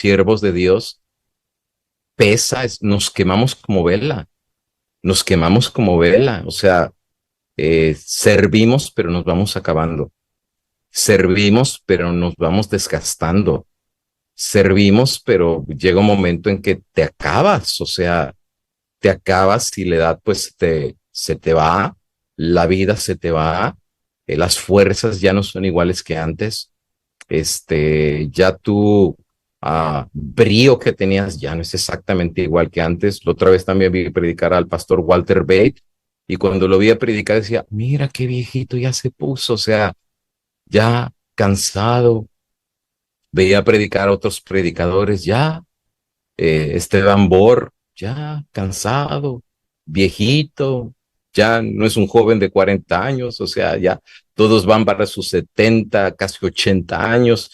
siervos de Dios pesa, nos quemamos como vela, nos quemamos como vela, o sea, servimos pero nos vamos acabando, servimos pero nos vamos desgastando, servimos pero llega un momento en que te acabas, o sea, te acabas y la edad pues se te va, la vida se te va, las fuerzas ya no son iguales que antes, ya tu brío que tenías ya no es exactamente igual que antes. La otra vez también vi predicar al pastor Walter Bate y cuando lo vi a predicar decía, mira qué viejito ya se puso, o sea, ya cansado. Veía predicar a otros predicadores, ya Esteban Bor, ya cansado, viejito, ya no es un joven de 40 años, o sea, ya todos van para sus 70, casi 80 años.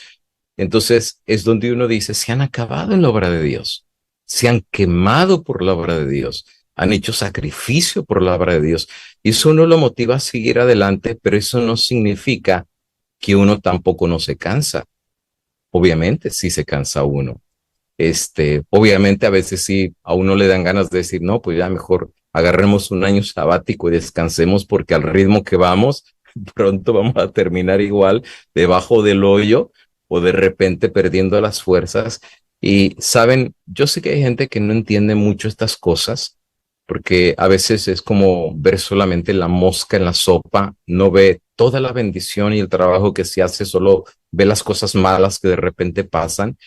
Entonces es donde uno dice, se han acabado en la obra de Dios, se han quemado por la obra de Dios, han hecho sacrificio por la obra de Dios. Y eso uno lo motiva a seguir adelante, pero eso no significa que uno tampoco no se cansa. Obviamente sí se cansa uno, obviamente a veces sí a uno le dan ganas de decir, no, pues ya mejor agarremos un año sabático y descansemos porque al ritmo que vamos, pronto vamos a terminar igual debajo del hoyo o de repente perdiendo las fuerzas. Y saben, yo sé que hay gente que no entiende mucho estas cosas porque a veces es como ver solamente la mosca en la sopa, no ve toda la bendición y el trabajo que se hace, solo ve las cosas malas que de repente pasan,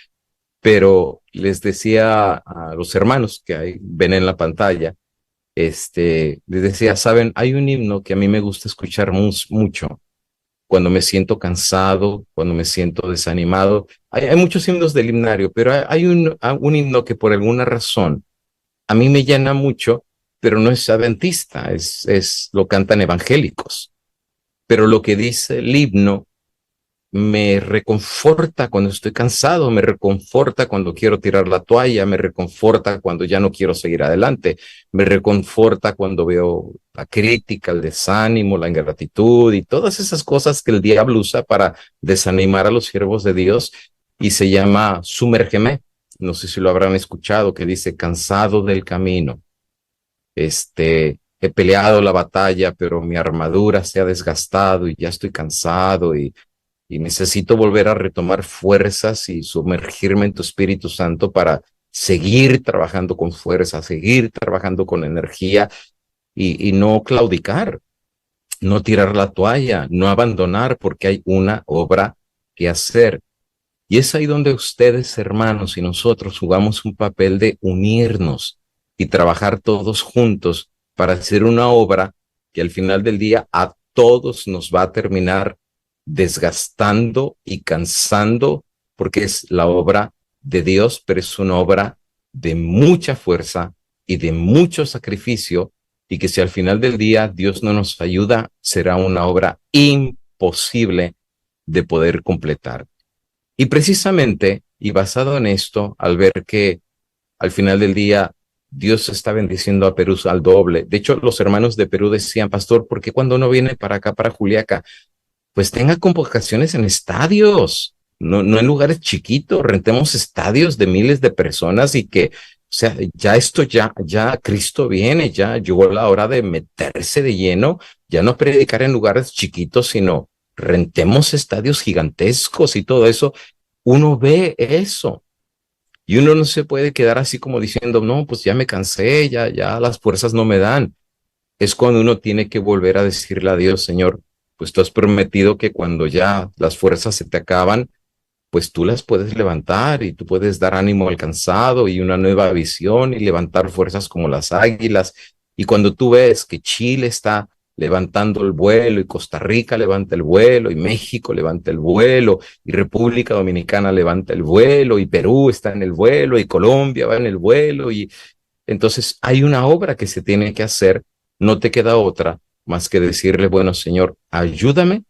pero les decía a los hermanos que ahí ven en la pantalla, les decía, saben, hay un himno que a mí me gusta escuchar mucho cuando me siento cansado, cuando me siento desanimado. Hay muchos himnos del himnario, pero hay un himno que por alguna razón a mí me llena mucho, pero no es adventista, lo cantan evangélicos. Pero lo que dice el himno me reconforta cuando estoy cansado, me reconforta cuando quiero tirar la toalla, me reconforta cuando ya no quiero seguir adelante, me reconforta cuando veo la crítica, el desánimo, la ingratitud y todas esas cosas que el diablo usa para desanimar a los siervos de Dios y se llama Sumérgeme. No sé si lo habrán escuchado, que dice cansado del camino. He peleado la batalla, pero mi armadura se ha desgastado y ya estoy cansado y necesito volver a retomar fuerzas y sumergirme en tu Espíritu Santo para seguir trabajando con fuerza, seguir trabajando con energía y no claudicar, no tirar la toalla, no abandonar porque hay una obra que hacer. Y es ahí donde ustedes, hermanos, y nosotros jugamos un papel de unirnos y trabajar todos juntos para hacer una obra que al final del día a todos nos va a terminar desgastando y cansando, porque es la obra de Dios, pero es una obra de mucha fuerza y de mucho sacrificio, y que si al final del día Dios no nos ayuda, será una obra imposible de poder completar. Y precisamente, y basado en esto, al ver que al final del día Dios está bendiciendo a Perú al doble. De hecho, los hermanos de Perú decían, pastor, ¿por qué cuando uno viene para acá, para Juliaca, pues tenga convocaciones en estadios, no en lugares chiquitos, rentemos estadios de miles de personas y que, o sea, ya esto, ya Cristo viene, ya llegó la hora de meterse de lleno, ya no predicar en lugares chiquitos, sino rentemos estadios gigantescos y todo eso. Uno ve eso y uno no se puede quedar así como diciendo, no, pues ya me cansé, ya las fuerzas no me dan. Es cuando uno tiene que volver a decirle a Dios, Señor, pues tú has prometido que cuando ya las fuerzas se te acaban, pues tú las puedes levantar y tú puedes dar ánimo al cansado y una nueva visión y levantar fuerzas como las águilas. Y cuando tú ves que Chile está levantando el vuelo y Costa Rica levanta el vuelo y México levanta el vuelo y República Dominicana levanta el vuelo y Perú está en el vuelo y Colombia va en el vuelo y entonces hay una obra que se tiene que hacer, no te queda otra más que decirle, bueno, Señor, ayúdame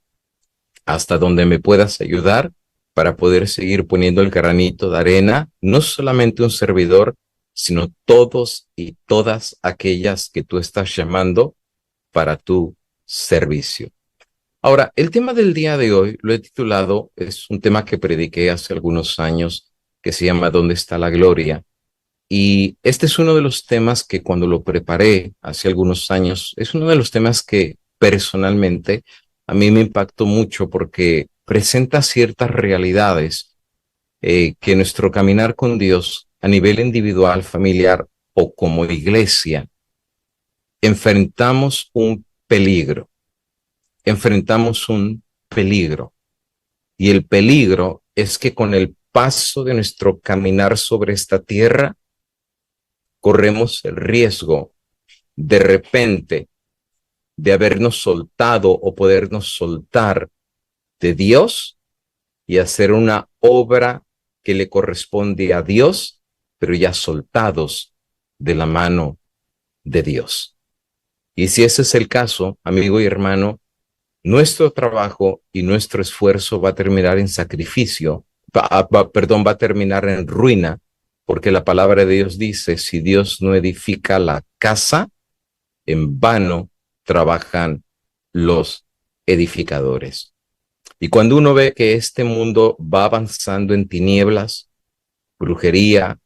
hasta donde me puedas ayudar para poder seguir poniendo el granito de arena, no solamente un servidor, sino todos y todas aquellas que tú estás llamando para tu servicio. Ahora, el tema del día de hoy lo he titulado, es un tema que prediqué hace algunos años, que se llama ¿Dónde está la gloria? Y este es uno de los temas que cuando lo preparé hace algunos años, es uno de los temas que personalmente a mí me impactó mucho porque presenta ciertas realidades que nuestro caminar con Dios a nivel individual, familiar o como iglesia, enfrentamos un peligro, enfrentamos un peligro. Y el peligro es que con el paso de nuestro caminar sobre esta tierra, corremos el riesgo de repente de habernos soltado o podernos soltar de Dios y hacer una obra que le corresponde a Dios, pero ya soltados de la mano de Dios. Y si ese es el caso, amigo y hermano, nuestro trabajo y nuestro esfuerzo va a terminar en sacrificio, va a terminar en ruina, porque la palabra de Dios dice, si Dios no edifica la casa, en vano trabajan los edificadores. Y cuando uno ve que este mundo va avanzando en tinieblas, brujería,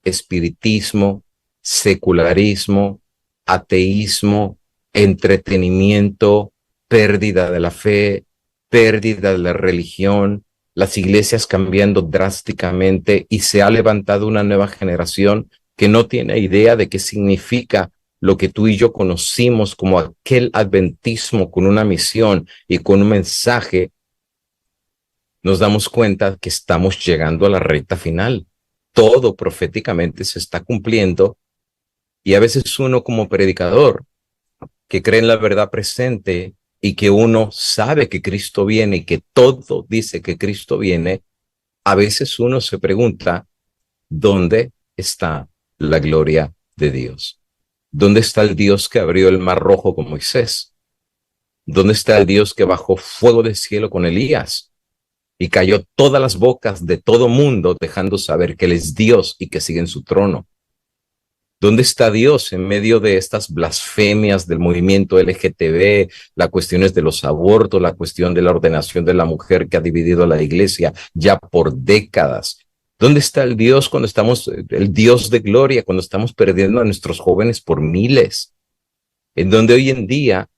espiritismo, secularismo, ateísmo, entretenimiento, pérdida de la fe, pérdida de la religión, las iglesias cambiando drásticamente y se ha levantado una nueva generación que no tiene idea de qué significa lo que tú y yo conocimos como aquel adventismo con una misión y con un mensaje. Nos damos cuenta que estamos llegando a la recta final. Todo proféticamente se está cumpliendo y a veces uno como predicador que cree en la verdad presente y que uno sabe que Cristo viene y que todo dice que Cristo viene, a veces uno se pregunta, ¿dónde está la gloria de Dios? ¿Dónde está el Dios que abrió el mar rojo con Moisés? ¿Dónde está el Dios que bajó fuego del cielo con Elías y cayó todas las bocas de todo mundo dejando saber que Él es Dios y que sigue en su trono? ¿Dónde está Dios en medio de estas blasfemias del movimiento LGTB, las cuestiones de los abortos, la cuestión de la ordenación de la mujer que ha dividido a la iglesia ya por décadas? ¿Dónde está el Dios cuando estamos, el Dios de gloria, cuando estamos perdiendo a nuestros jóvenes por miles? En donde hoy en día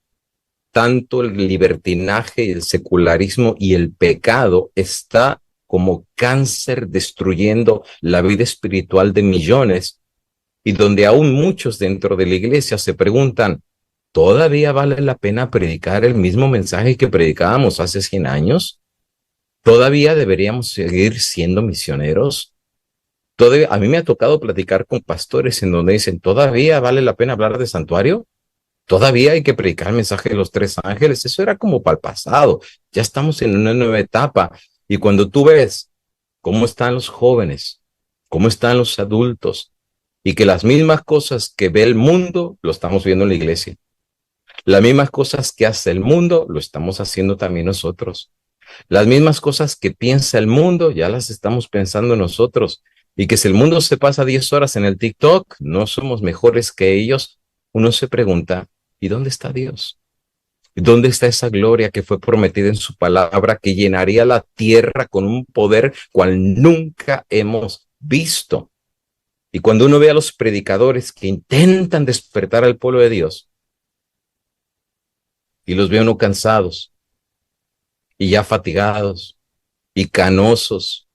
tanto el libertinaje, el secularismo y el pecado está como cáncer destruyendo la vida espiritual de millones y donde aún muchos dentro de la iglesia se preguntan, ¿todavía vale la pena predicar el mismo mensaje que predicábamos hace 100 años? ¿Todavía deberíamos seguir siendo misioneros? Todavía, a mí me ha tocado platicar con pastores en donde dicen, ¿todavía vale la pena hablar de santuario? Todavía hay que predicar el mensaje de los tres ángeles. Eso era como para el pasado. Ya estamos en una nueva etapa. Y cuando tú ves cómo están los jóvenes, cómo están los adultos, y que las mismas cosas que ve el mundo, lo estamos viendo en la iglesia. Las mismas cosas que hace el mundo, lo estamos haciendo también nosotros. Las mismas cosas que piensa el mundo, ya las estamos pensando nosotros. Y que si el mundo se pasa 10 horas en el TikTok, no somos mejores que ellos. Uno se pregunta, ¿y dónde está Dios? ¿Dónde está esa gloria que fue prometida en su palabra, que llenaría la tierra con un poder cual nunca hemos visto? Y cuando uno ve a los predicadores que intentan despertar al pueblo de Dios y los ve uno cansados y ya fatigados y canosos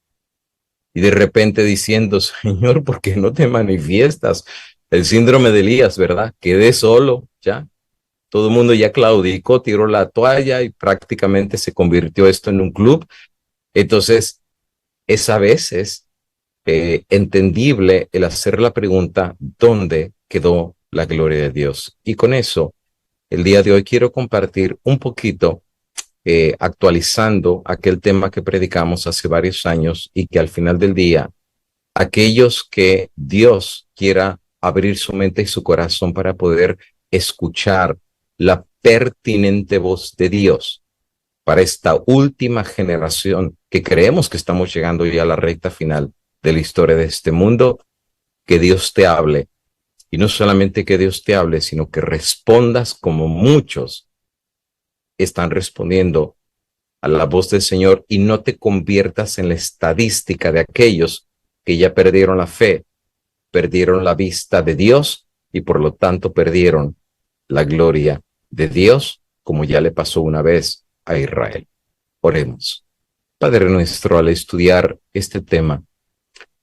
y de repente diciendo, Señor, ¿por qué no te manifiestas? El síndrome de Elías, ¿verdad? Quedé solo, ya. Todo el mundo ya claudicó, tiró la toalla y prácticamente se convirtió esto en un club. Entonces, es a veces entendible el hacer la pregunta, ¿dónde quedó la gloria de Dios? Y con eso, el día de hoy quiero compartir un poquito, actualizando aquel tema que predicamos hace varios años y que al final del día, aquellos que Dios quiera abrir su mente y su corazón para poder escuchar la pertinente voz de Dios para esta última generación que creemos que estamos llegando ya a la recta final de la historia de este mundo, que Dios te hable. Y no solamente que Dios te hable, sino que respondas como muchos están respondiendo a la voz del Señor y no te conviertas en la estadística de aquellos que ya perdieron la fe, perdieron la vista de Dios y por lo tanto perdieron la gloria de Dios, como ya le pasó una vez a Israel. Oremos. Padre nuestro, al estudiar este tema,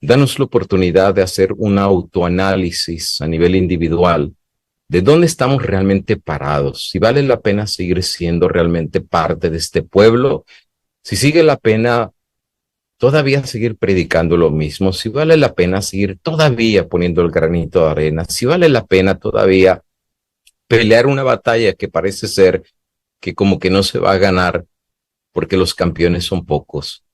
danos la oportunidad de hacer un autoanálisis a nivel individual de dónde estamos realmente parados, si vale la pena seguir siendo realmente parte de este pueblo, si sigue la pena todavía seguir predicando lo mismo, si vale la pena seguir todavía poniendo el granito de arena, si vale la pena todavía pelear una batalla que parece ser que como que no se va a ganar porque los campeones son pocos,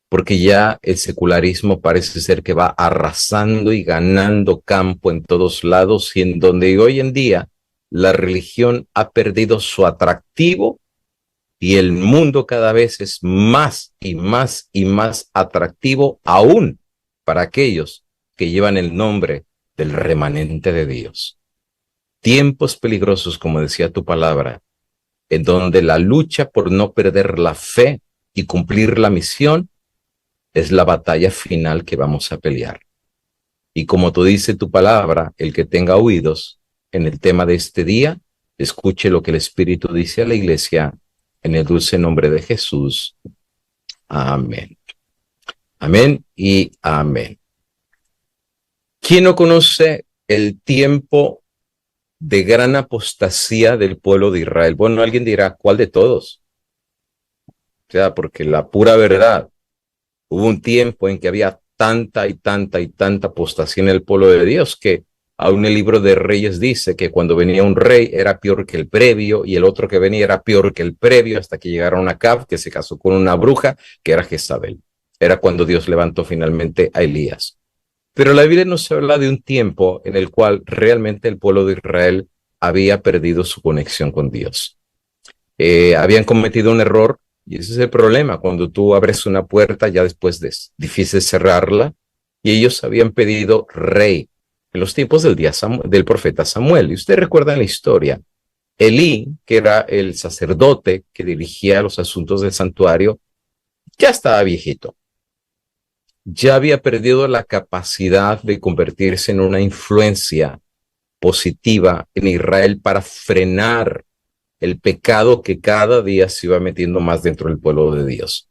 porque ya el secularismo parece ser que va arrasando y ganando campo en todos lados y en donde hoy en día la religión ha perdido su atractivo y el mundo cada vez es más y más y más atractivo aún para aquellos que llevan el nombre del remanente de Dios. Tiempos peligrosos, como decía tu palabra, en donde la lucha por no perder la fe y cumplir la misión es la batalla final que vamos a pelear. Y como tú dices tu palabra, el que tenga oídos en el tema de este día, escuche lo que el Espíritu dice a la iglesia en el dulce nombre de Jesús. Amén. Amén y amén. ¿Quién no conoce el tiempo de gran apostasía del pueblo de Israel? Bueno, alguien dirá, ¿cuál de todos? O sea, porque la pura verdad, hubo un tiempo en que había tanta y tanta y tanta apostasía en el pueblo de Dios que aún el libro de Reyes dice que cuando venía un rey era peor que el previo y el otro que venía era peor que el previo hasta que llegaron a Acab, que se casó con una bruja que era Jezabel. Era cuando Dios levantó finalmente a Elías. Pero la Biblia nos habla de un tiempo en el cual realmente el pueblo de Israel había perdido su conexión con Dios. Habían cometido un error y ese es el problema. Cuando tú abres una puerta ya después es difícil cerrarla y ellos habían pedido rey en los tiempos del profeta Samuel. Y ustedes recuerdan la historia. Elí, que era el sacerdote que dirigía los asuntos del santuario, ya estaba viejito. Ya había perdido la capacidad de convertirse en una influencia positiva en Israel para frenar el pecado que cada día se iba metiendo más dentro del pueblo de Dios.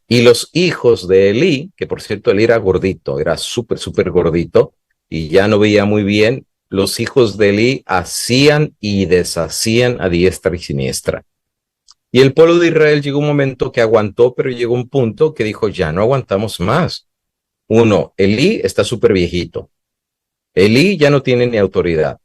Y los hijos de Elí, que por cierto Elí era gordito, era súper gordito y ya no veía muy bien, los hijos de Elí hacían y deshacían a diestra y siniestra. Y el pueblo de Israel llegó un momento que aguantó, pero llegó un punto que dijo, ya no aguantamos más. Uno, Elí está súper viejito. Elí ya no tiene ni autoridad.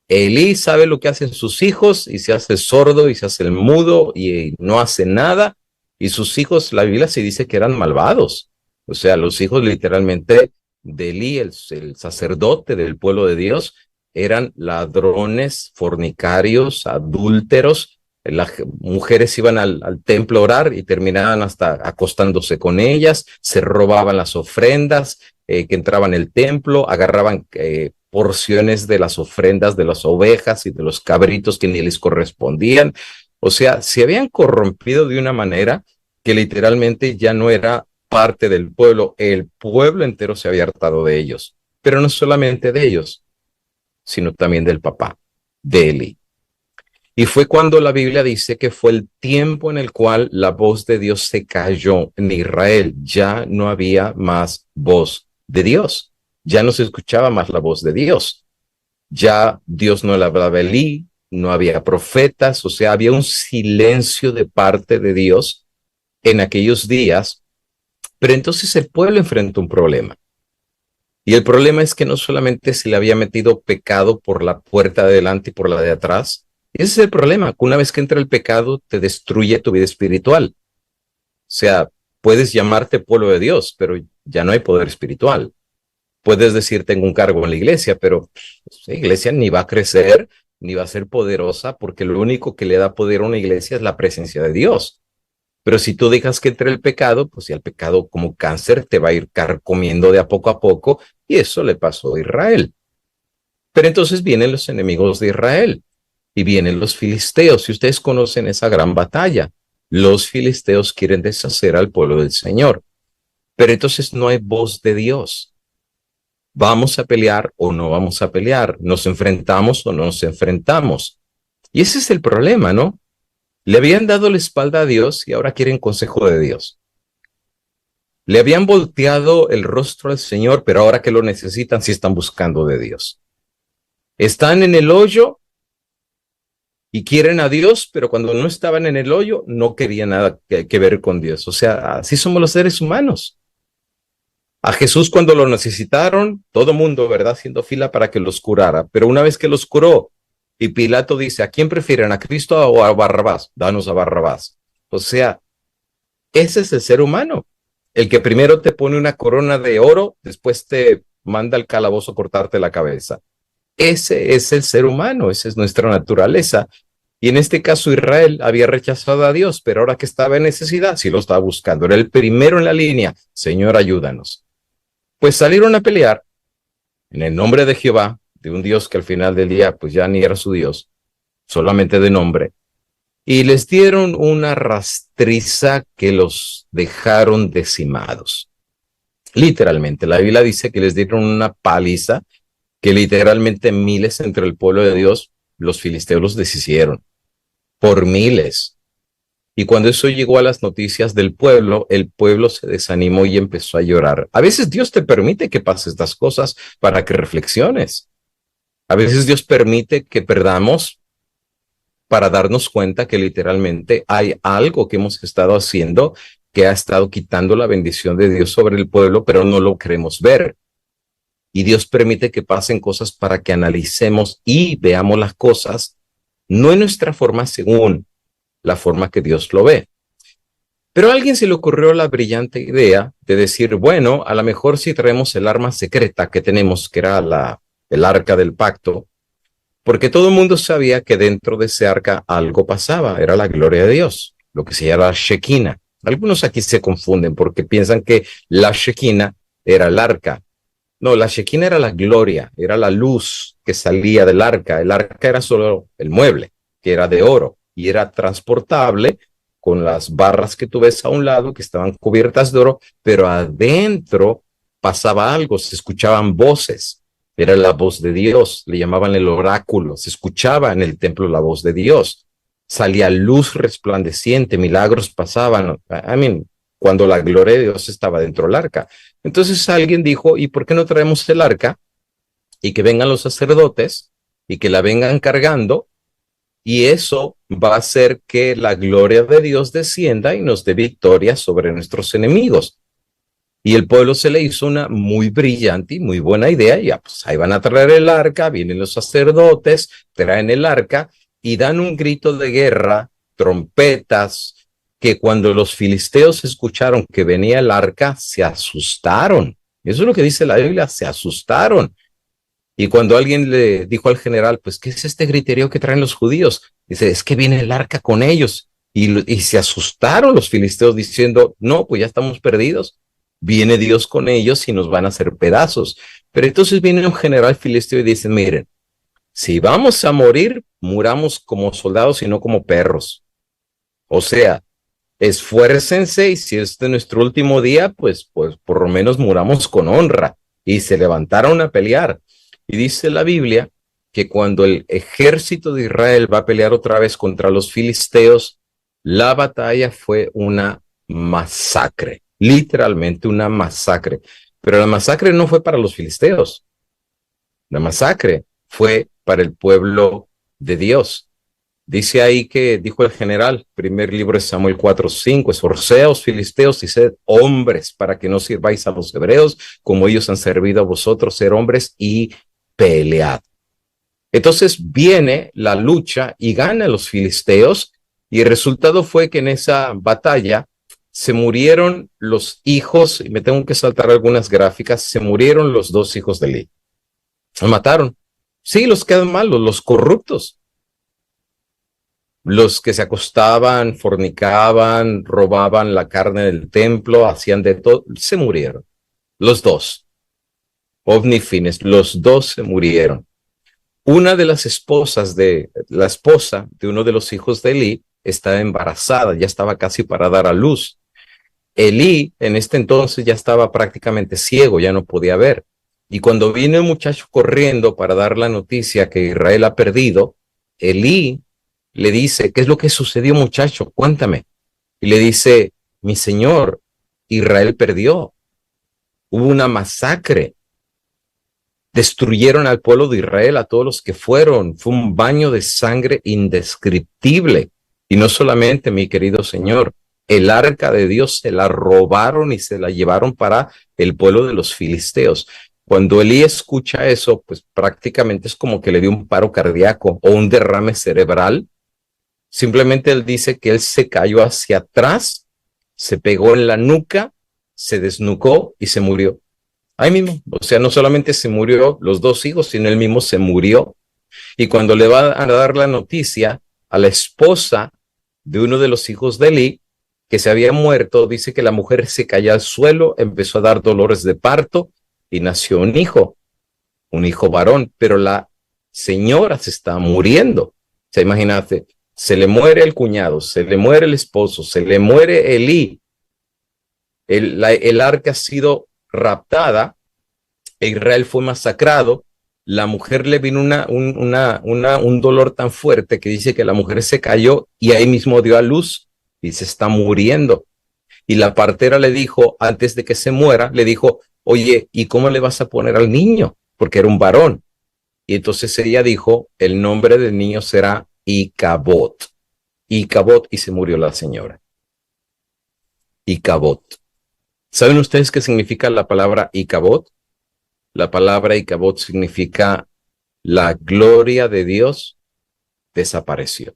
Elí sabe lo que hacen sus hijos y se hace sordo y se hace el mudo y no hace nada. Y sus hijos, la Biblia se dice que eran malvados. O sea, los hijos literalmente de Elí, el sacerdote del pueblo de Dios, eran ladrones, fornicarios, adúlteros. Las mujeres iban al templo a orar y terminaban hasta acostándose con ellas, se robaban las ofrendas que entraban al templo, agarraban porciones de las ofrendas de las ovejas y de los cabritos que ni les correspondían. O sea, se habían corrompido de una manera que literalmente ya no era parte del pueblo. El pueblo entero se había hartado de ellos, pero no solamente de ellos, sino también del papá, de Elí. Y fue cuando la Biblia dice que fue el tiempo en el cual la voz de Dios se cayó en Israel. Ya no había más voz de Dios. Ya no se escuchaba más la voz de Dios. Ya Dios no le hablaba a Elí, no había profetas, o sea, había un silencio de parte de Dios en aquellos días. Pero entonces el pueblo enfrentó un problema. Y el problema es que no solamente se le había metido pecado por la puerta de adelante y por la de atrás. Ese es el problema, que una vez que entra el pecado te destruye tu vida espiritual. O sea, puedes llamarte pueblo de Dios, pero ya no hay poder espiritual. Puedes decir tengo un cargo en la iglesia, pero la iglesia ni va a crecer, ni va a ser poderosa, porque lo único que le da poder a una iglesia es la presencia de Dios. Pero si tú dejas que entre el pecado, pues ya el pecado como cáncer te va a ir carcomiendo de a poco, y eso le pasó a Israel. Pero entonces vienen los enemigos de Israel. Y vienen los filisteos, y ustedes conocen esa gran batalla. Los filisteos quieren deshacer al pueblo del Señor. pero entonces no hay voz de Dios. ¿Vamos a pelear o no vamos a pelear? ¿Nos enfrentamos o no nos enfrentamos? Y ese es el problema, ¿no? Le habían dado la espalda a Dios y ahora quieren consejo de Dios. Le habían volteado el rostro al Señor, pero ahora que lo necesitan, sí están buscando de Dios. Están en el hoyo y quieren a Dios, pero cuando no estaban en el hoyo, no querían nada que ver con Dios. O sea, así somos los seres humanos. A Jesús cuando lo necesitaron, todo mundo, ¿verdad?, haciendo fila para que los curara. Pero una vez que los curó, y Pilato dice, ¿a quién prefieren, a Cristo o a Barrabás? Danos a Barrabás. O sea, ese es el ser humano. El que primero te pone una corona de oro, después te manda al calabozo a cortarte la cabeza. Ese es el ser humano, esa es nuestra naturaleza. Y en este caso Israel había rechazado a Dios, pero ahora que estaba en necesidad, sí lo estaba buscando. Era el primero en la línea. Señor, ayúdanos. Pues salieron a pelear en el nombre de Jehová, de un Dios que al final del día pues ya ni era su Dios, solamente de nombre, y les dieron una rastriza que los dejaron decimados. Literalmente, la Biblia dice que les dieron una paliza que literalmente miles entre el pueblo de Dios, los filisteos los deshicieron, por miles. Y cuando eso llegó a las noticias del pueblo, el pueblo se desanimó y empezó a llorar. A veces Dios te permite que pases estas cosas para que reflexiones. A veces Dios permite que perdamos para darnos cuenta que literalmente hay algo que hemos estado haciendo que ha estado quitando la bendición de Dios sobre el pueblo, pero no lo queremos ver. Y Dios permite que pasen cosas para que analicemos y veamos las cosas, no en nuestra forma según la forma que Dios lo ve. Pero a alguien se le ocurrió la brillante idea de decir, bueno, a lo mejor si traemos el arma secreta que tenemos, que era el arca del pacto, porque todo el mundo sabía que dentro de ese arca algo pasaba, era la gloria de Dios, lo que se llama Shekinah. Algunos aquí se confunden porque piensan que la Shekinah era el arca. No, la Shekinah era la gloria, era la luz que salía del arca. El arca era solo el mueble, que era de oro y era transportable con las barras que tú ves a un lado que estaban cubiertas de oro, pero adentro pasaba algo, se escuchaban voces. Era la voz de Dios, le llamaban el oráculo, se escuchaba en el templo la voz de Dios. Salía luz resplandeciente, milagros pasaban. Cuando la gloria de Dios estaba dentro del arca. Entonces alguien dijo, ¿y por qué no traemos el arca? Y que vengan los sacerdotes y que la vengan cargando, y eso va a hacer que la gloria de Dios descienda y nos dé victoria sobre nuestros enemigos. Y el pueblo se le hizo una muy brillante y muy buena idea. Ya, pues ahí van a traer el arca, vienen los sacerdotes, traen el arca y dan un grito de guerra, trompetas, que cuando los filisteos escucharon que venía el arca, se asustaron. Eso es lo que dice la Biblia, se asustaron. Y cuando alguien le dijo al general, pues, ¿qué es este griterío que traen los judíos? Dice, es que viene el arca con ellos. Y se asustaron los filisteos diciendo, no, pues ya estamos perdidos. Viene Dios con ellos y nos van a hacer pedazos. Pero entonces viene un general filisteo y dice, miren, si vamos a morir, muramos como soldados y no como perros. O sea, esfuércense y si este es nuestro último día, pues por lo menos muramos con honra. Y se levantaron a pelear. Y dice la Biblia que cuando el ejército de Israel va a pelear otra vez contra los filisteos, la batalla fue una masacre, literalmente una masacre. Pero la masacre no fue para los filisteos, la masacre fue para el pueblo de Dios. Dice ahí que dijo el general, primer libro de Samuel 4:5, esforzaos filisteos y sed hombres para que no sirváis a los hebreos como ellos han servido a vosotros, ser hombres y pelead. Entonces viene la lucha y gana los filisteos y el resultado fue que en esa batalla se murieron los hijos, y me tengo que saltar algunas gráficas, se murieron los dos hijos de Eli. Los mataron. Sí, los quedan malos, los corruptos. Los que se acostaban, fornicaban, robaban la carne del templo, hacían de todo, se murieron. Los dos. Ovni Fines, los dos se murieron. Una de las esposas la esposa de uno de los hijos de Eli estaba embarazada, ya estaba casi para dar a luz. Elí en este entonces ya estaba prácticamente ciego, ya no podía ver. Y cuando viene el muchacho corriendo para dar la noticia que Israel ha perdido, Elí le dice, ¿qué es lo que sucedió, muchacho? Cuéntame. Y le dice, mi señor, Israel perdió. Hubo una masacre. Destruyeron al pueblo de Israel, a todos los que fueron. Fue un baño de sangre indescriptible. Y no solamente, mi querido señor, el arca de Dios se la robaron y se la llevaron para el pueblo de los filisteos. Cuando Elí escucha eso, pues prácticamente es como que le dio un paro cardíaco o un derrame cerebral. Simplemente él dice que él se cayó hacia atrás, se pegó en la nuca, se desnucó y se murió. Ahí mismo, o sea, no solamente se murió los dos hijos, sino él mismo se murió. Y cuando le va a dar la noticia a la esposa de uno de los hijos de Elí, que se había muerto, dice que la mujer se cayó al suelo, empezó a dar dolores de parto y nació un hijo varón, pero la señora se está muriendo. O sea, imagínate, se le muere el cuñado, se le muere el esposo, se le muere Elí, el arca ha sido raptada, Israel fue masacrado, la mujer le vino un dolor tan fuerte que dice que la mujer se cayó y ahí mismo dio a luz y se está muriendo. Y la partera le dijo, antes de que se muera, le dijo, oye, ¿y cómo le vas a poner al niño? Porque era un varón. Y entonces ella dijo, el nombre del niño será Icabod. Icabod, y se murió la señora. Icabod. ¿Saben ustedes qué significa la palabra Icabod? La palabra Icabod significa la gloria de Dios desapareció.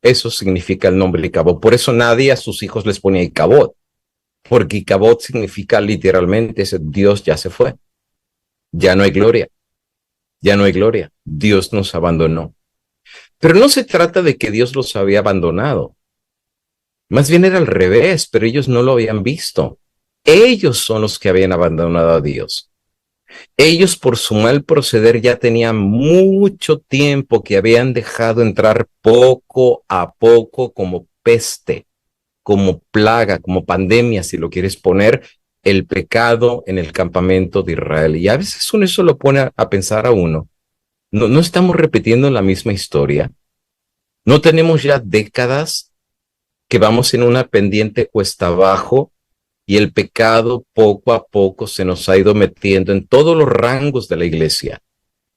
Eso significa el nombre Icabod. Por eso nadie a sus hijos les ponía Icabod, porque Icabod significa literalmente ese Dios ya se fue. Ya no hay gloria. Ya no hay gloria. Dios nos abandonó. Pero no se trata de que Dios los había abandonado. Más bien era al revés, pero ellos no lo habían visto. Ellos son los que habían abandonado a Dios. Ellos por su mal proceder ya tenían mucho tiempo que habían dejado entrar poco a poco como peste, como plaga, como pandemia, si lo quieres poner, el pecado en el campamento de Israel. Y a veces uno eso lo pone a pensar a uno. No estamos repitiendo la misma historia. No tenemos ya décadas que vamos en una pendiente cuesta abajo y el pecado poco a poco se nos ha ido metiendo en todos los rangos de la iglesia,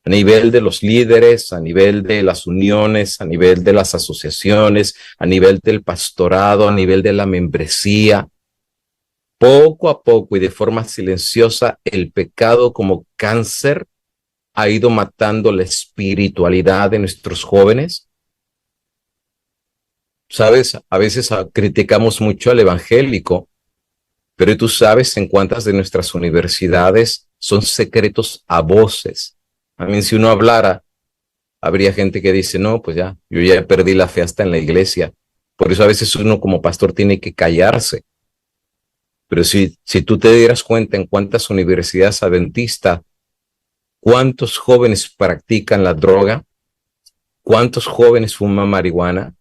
a nivel de los líderes, a nivel de las uniones, a nivel de las asociaciones, a nivel del pastorado, a nivel de la membresía. Poco a poco y de forma silenciosa, el pecado como cáncer ha ido matando la espiritualidad de nuestros jóvenes. Sabes, a veces criticamos mucho al evangélico, pero tú sabes en cuántas de nuestras universidades son secretos a voces. A mí, si uno hablara, habría gente que dice, no, pues ya, yo ya perdí la fe hasta en la iglesia. Por eso a veces uno como pastor tiene que callarse. Pero si tú te dieras cuenta en cuántas universidades adventistas, cuántos jóvenes practican la droga, cuántos jóvenes fuman marihuana,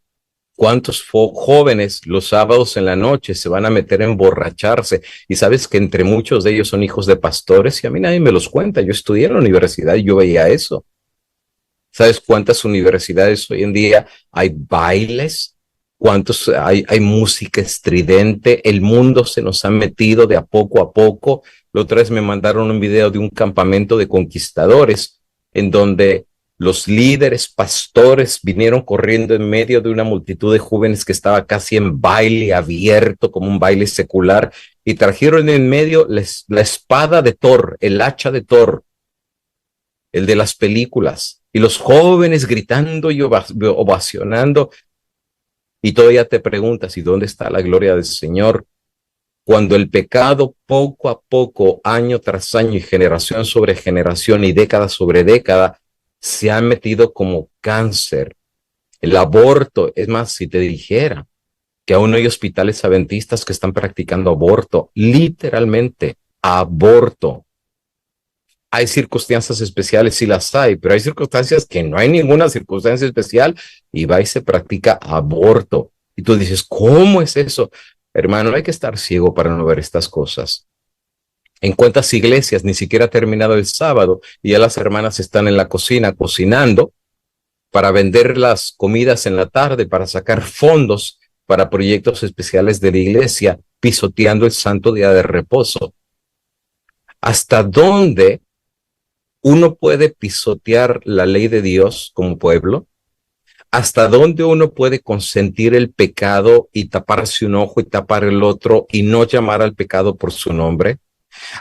¿cuántos jóvenes los sábados en la noche se van a meter a emborracharse? Y sabes que entre muchos de ellos son hijos de pastores y a mí nadie me los cuenta. Yo estudié en la universidad y yo veía eso. ¿Sabes cuántas universidades hoy en día hay bailes? ¿Cuántos hay música estridente? El mundo se nos ha metido de a poco. La otra vez me mandaron un video de un campamento de conquistadores en donde los líderes pastores vinieron corriendo en medio de una multitud de jóvenes que estaba casi en baile abierto, como un baile secular, y trajeron en medio la espada de Thor, el hacha de Thor, el de las películas, y los jóvenes gritando y ovacionando, y todavía te preguntas, ¿y dónde está la gloria del Señor? Cuando el pecado poco a poco, año tras año y generación sobre generación y década sobre década, se han metido como cáncer. El aborto, es más, si te dijera que aún hay hospitales adventistas que están practicando aborto, literalmente aborto. Hay circunstancias especiales, sí las hay, pero hay circunstancias que no hay ninguna circunstancia especial y va y se practica aborto. Y tú dices, ¿cómo es eso? Hermano, hay que estar ciego para no ver estas cosas. ¿En cuántas iglesias ni siquiera ha terminado el sábado y ya las hermanas están en la cocina cocinando para vender las comidas en la tarde, para sacar fondos para proyectos especiales de la iglesia, pisoteando el santo día de reposo? ¿Hasta dónde uno puede pisotear la ley de Dios como pueblo? ¿Hasta dónde uno puede consentir el pecado y taparse un ojo y tapar el otro y no llamar al pecado por su nombre?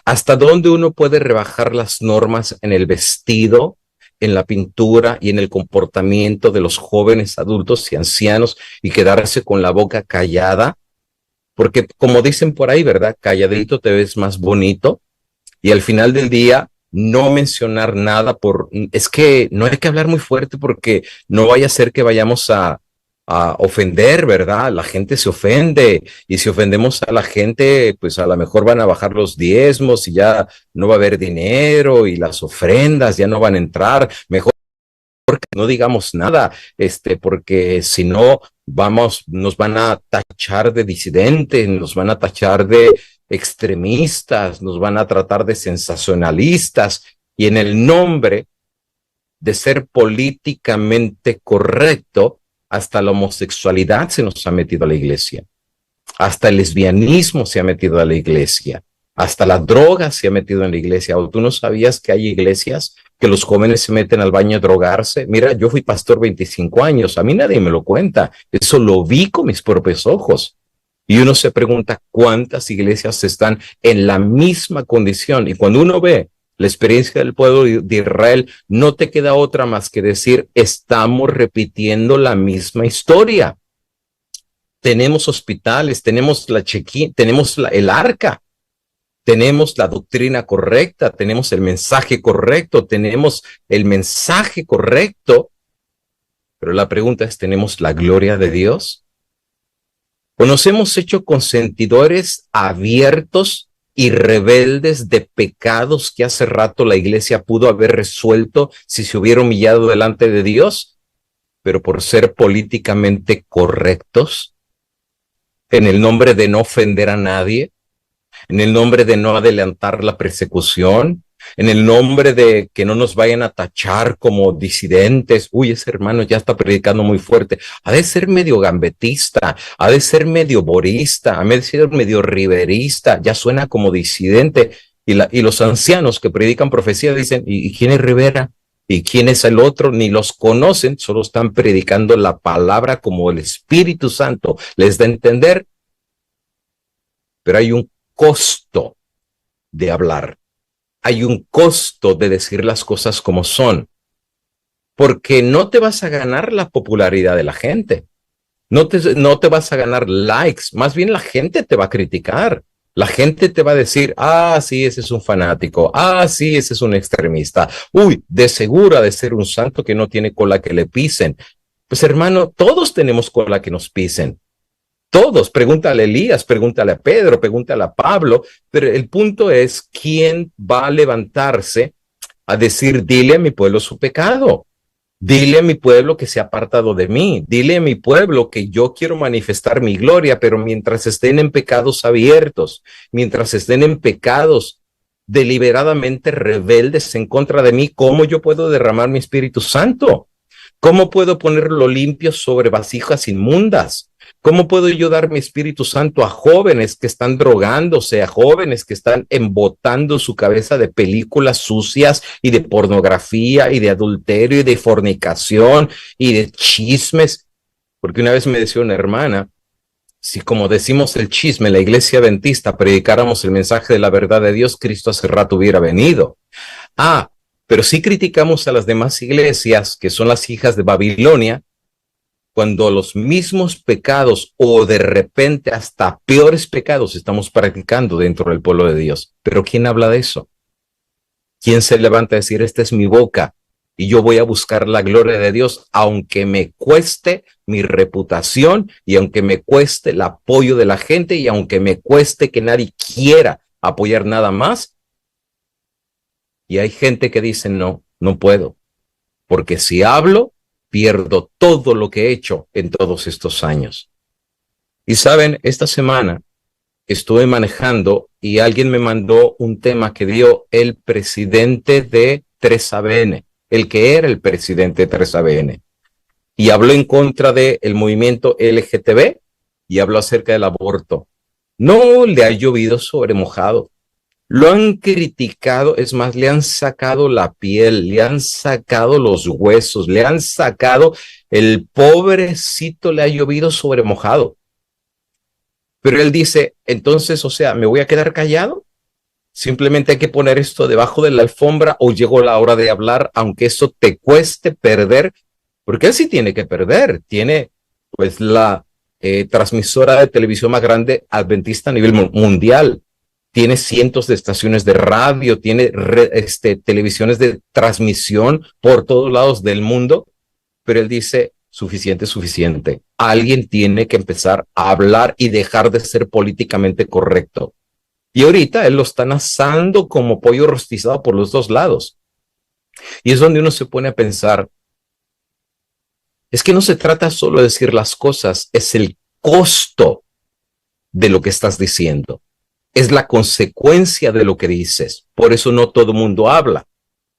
¿Hasta dónde uno puede rebajar las normas en el vestido, en la pintura y en el comportamiento de los jóvenes, adultos y ancianos y quedarse con la boca callada? Porque como dicen por ahí, ¿verdad? Calladito te ves más bonito. Y al final del día, no mencionar nada es que no hay que hablar muy fuerte porque no vaya a ser que vayamos a ofender, ¿verdad? La gente se ofende y si ofendemos a la gente, pues a lo mejor van a bajar los diezmos y ya no va a haber dinero y las ofrendas ya no van a entrar. Mejor que no digamos nada, porque si no nos van a tachar de disidentes, nos van a tachar de extremistas, nos van a tratar de sensacionalistas y en el nombre de ser políticamente correcto, hasta la homosexualidad se nos ha metido a la iglesia, hasta el lesbianismo se ha metido a la iglesia, hasta la droga se ha metido en la iglesia. ¿O tú no sabías que hay iglesias que los jóvenes se meten al baño a drogarse? Mira, yo fui pastor 25 años, a mí nadie me lo cuenta, eso lo vi con mis propios ojos. Y uno se pregunta cuántas iglesias están en la misma condición. Y cuando uno ve la experiencia del pueblo de Israel, no te queda otra más que decir, estamos repitiendo la misma historia. Tenemos hospitales, tenemos el arca, tenemos la doctrina correcta, tenemos el mensaje correcto, pero la pregunta es, ¿tenemos la gloria de Dios? ¿O nos hemos hecho consentidores abiertos y rebeldes de pecados que hace rato la iglesia pudo haber resuelto si se hubiera humillado delante de Dios, pero por ser políticamente correctos, en el nombre de no ofender a nadie, en el nombre de no adelantar la persecución, en el nombre de que no nos vayan a tachar como disidentes? Uy, ese hermano ya está predicando muy fuerte. Ha de ser medio gambetista, ha de ser medio borista, ha de ser medio riverista, ya suena como disidente. Y los ancianos que predican profecía dicen, ¿y quién es Rivera? ¿Y quién es el otro? Ni los conocen, solo están predicando la palabra como el Espíritu Santo les da a entender. Pero hay un costo de hablar. Hay un costo de decir las cosas como son, porque no te vas a ganar la popularidad de la gente, no te vas a ganar likes, más bien la gente te va a criticar, la gente te va a decir, sí, ese es un fanático, sí, ese es un extremista, uy, de seguro ha de ser un santo que no tiene cola que le pisen. Pues hermano, todos tenemos cola que nos pisen. Todos, pregúntale a Elías, pregúntale a Pedro, pregúntale a Pablo, pero el punto es, ¿quién va a levantarse a decir, dile a mi pueblo su pecado? Dile a mi pueblo que se ha apartado de mí, dile a mi pueblo que yo quiero manifestar mi gloria, pero mientras estén en pecados abiertos, mientras estén en pecados deliberadamente rebeldes en contra de mí, ¿cómo yo puedo derramar mi Espíritu Santo? ¿Cómo puedo ponerlo limpio sobre vasijas inmundas? ¿Cómo puedo yo dar mi Espíritu Santo a jóvenes que están drogándose, a jóvenes que están embotando su cabeza de películas sucias y de pornografía y de adulterio y de fornicación y de chismes? Porque una vez me decía una hermana, si como decimos el chisme en la iglesia adventista predicáramos el mensaje de la verdad de Dios, Cristo hace rato hubiera venido. Pero sí criticamos a las demás iglesias, que son las hijas de Babilonia, cuando los mismos pecados o de repente hasta peores pecados estamos practicando dentro del pueblo de Dios. Pero ¿quién habla de eso? ¿Quién se levanta a decir, esta es mi boca y yo voy a buscar la gloria de Dios, aunque me cueste mi reputación y aunque me cueste el apoyo de la gente y aunque me cueste que nadie quiera apoyar nada más? Y hay gente que dice, no, no puedo, porque si hablo, pierdo todo lo que he hecho en todos estos años. Y saben, esta semana estuve manejando y alguien me mandó un tema que dio el presidente de 3ABN, el que era el presidente de 3ABN, y habló en contra del movimiento LGTB y habló acerca del aborto. No le ha llovido sobre mojado. Lo han criticado, es más, le han sacado la piel, le han sacado los huesos, le han sacado, el pobrecito le ha llovido sobre mojado. Pero él dice, entonces, o sea, ¿me voy a quedar callado? Simplemente hay que poner esto debajo de la alfombra o llegó la hora de hablar, aunque eso te cueste perder, porque él sí tiene que perder, tiene pues la transmisora de televisión más grande adventista a nivel mundial, tiene cientos de estaciones de radio, tiene televisiones de transmisión por todos lados del mundo, pero él dice, suficiente, suficiente. Alguien tiene que empezar a hablar y dejar de ser políticamente correcto. Y ahorita él lo están asando como pollo rostizado por los dos lados. Y es donde uno se pone a pensar, es que no se trata solo de decir las cosas, es el costo de lo que estás diciendo. Es la consecuencia de lo que dices. Por eso no todo el mundo habla,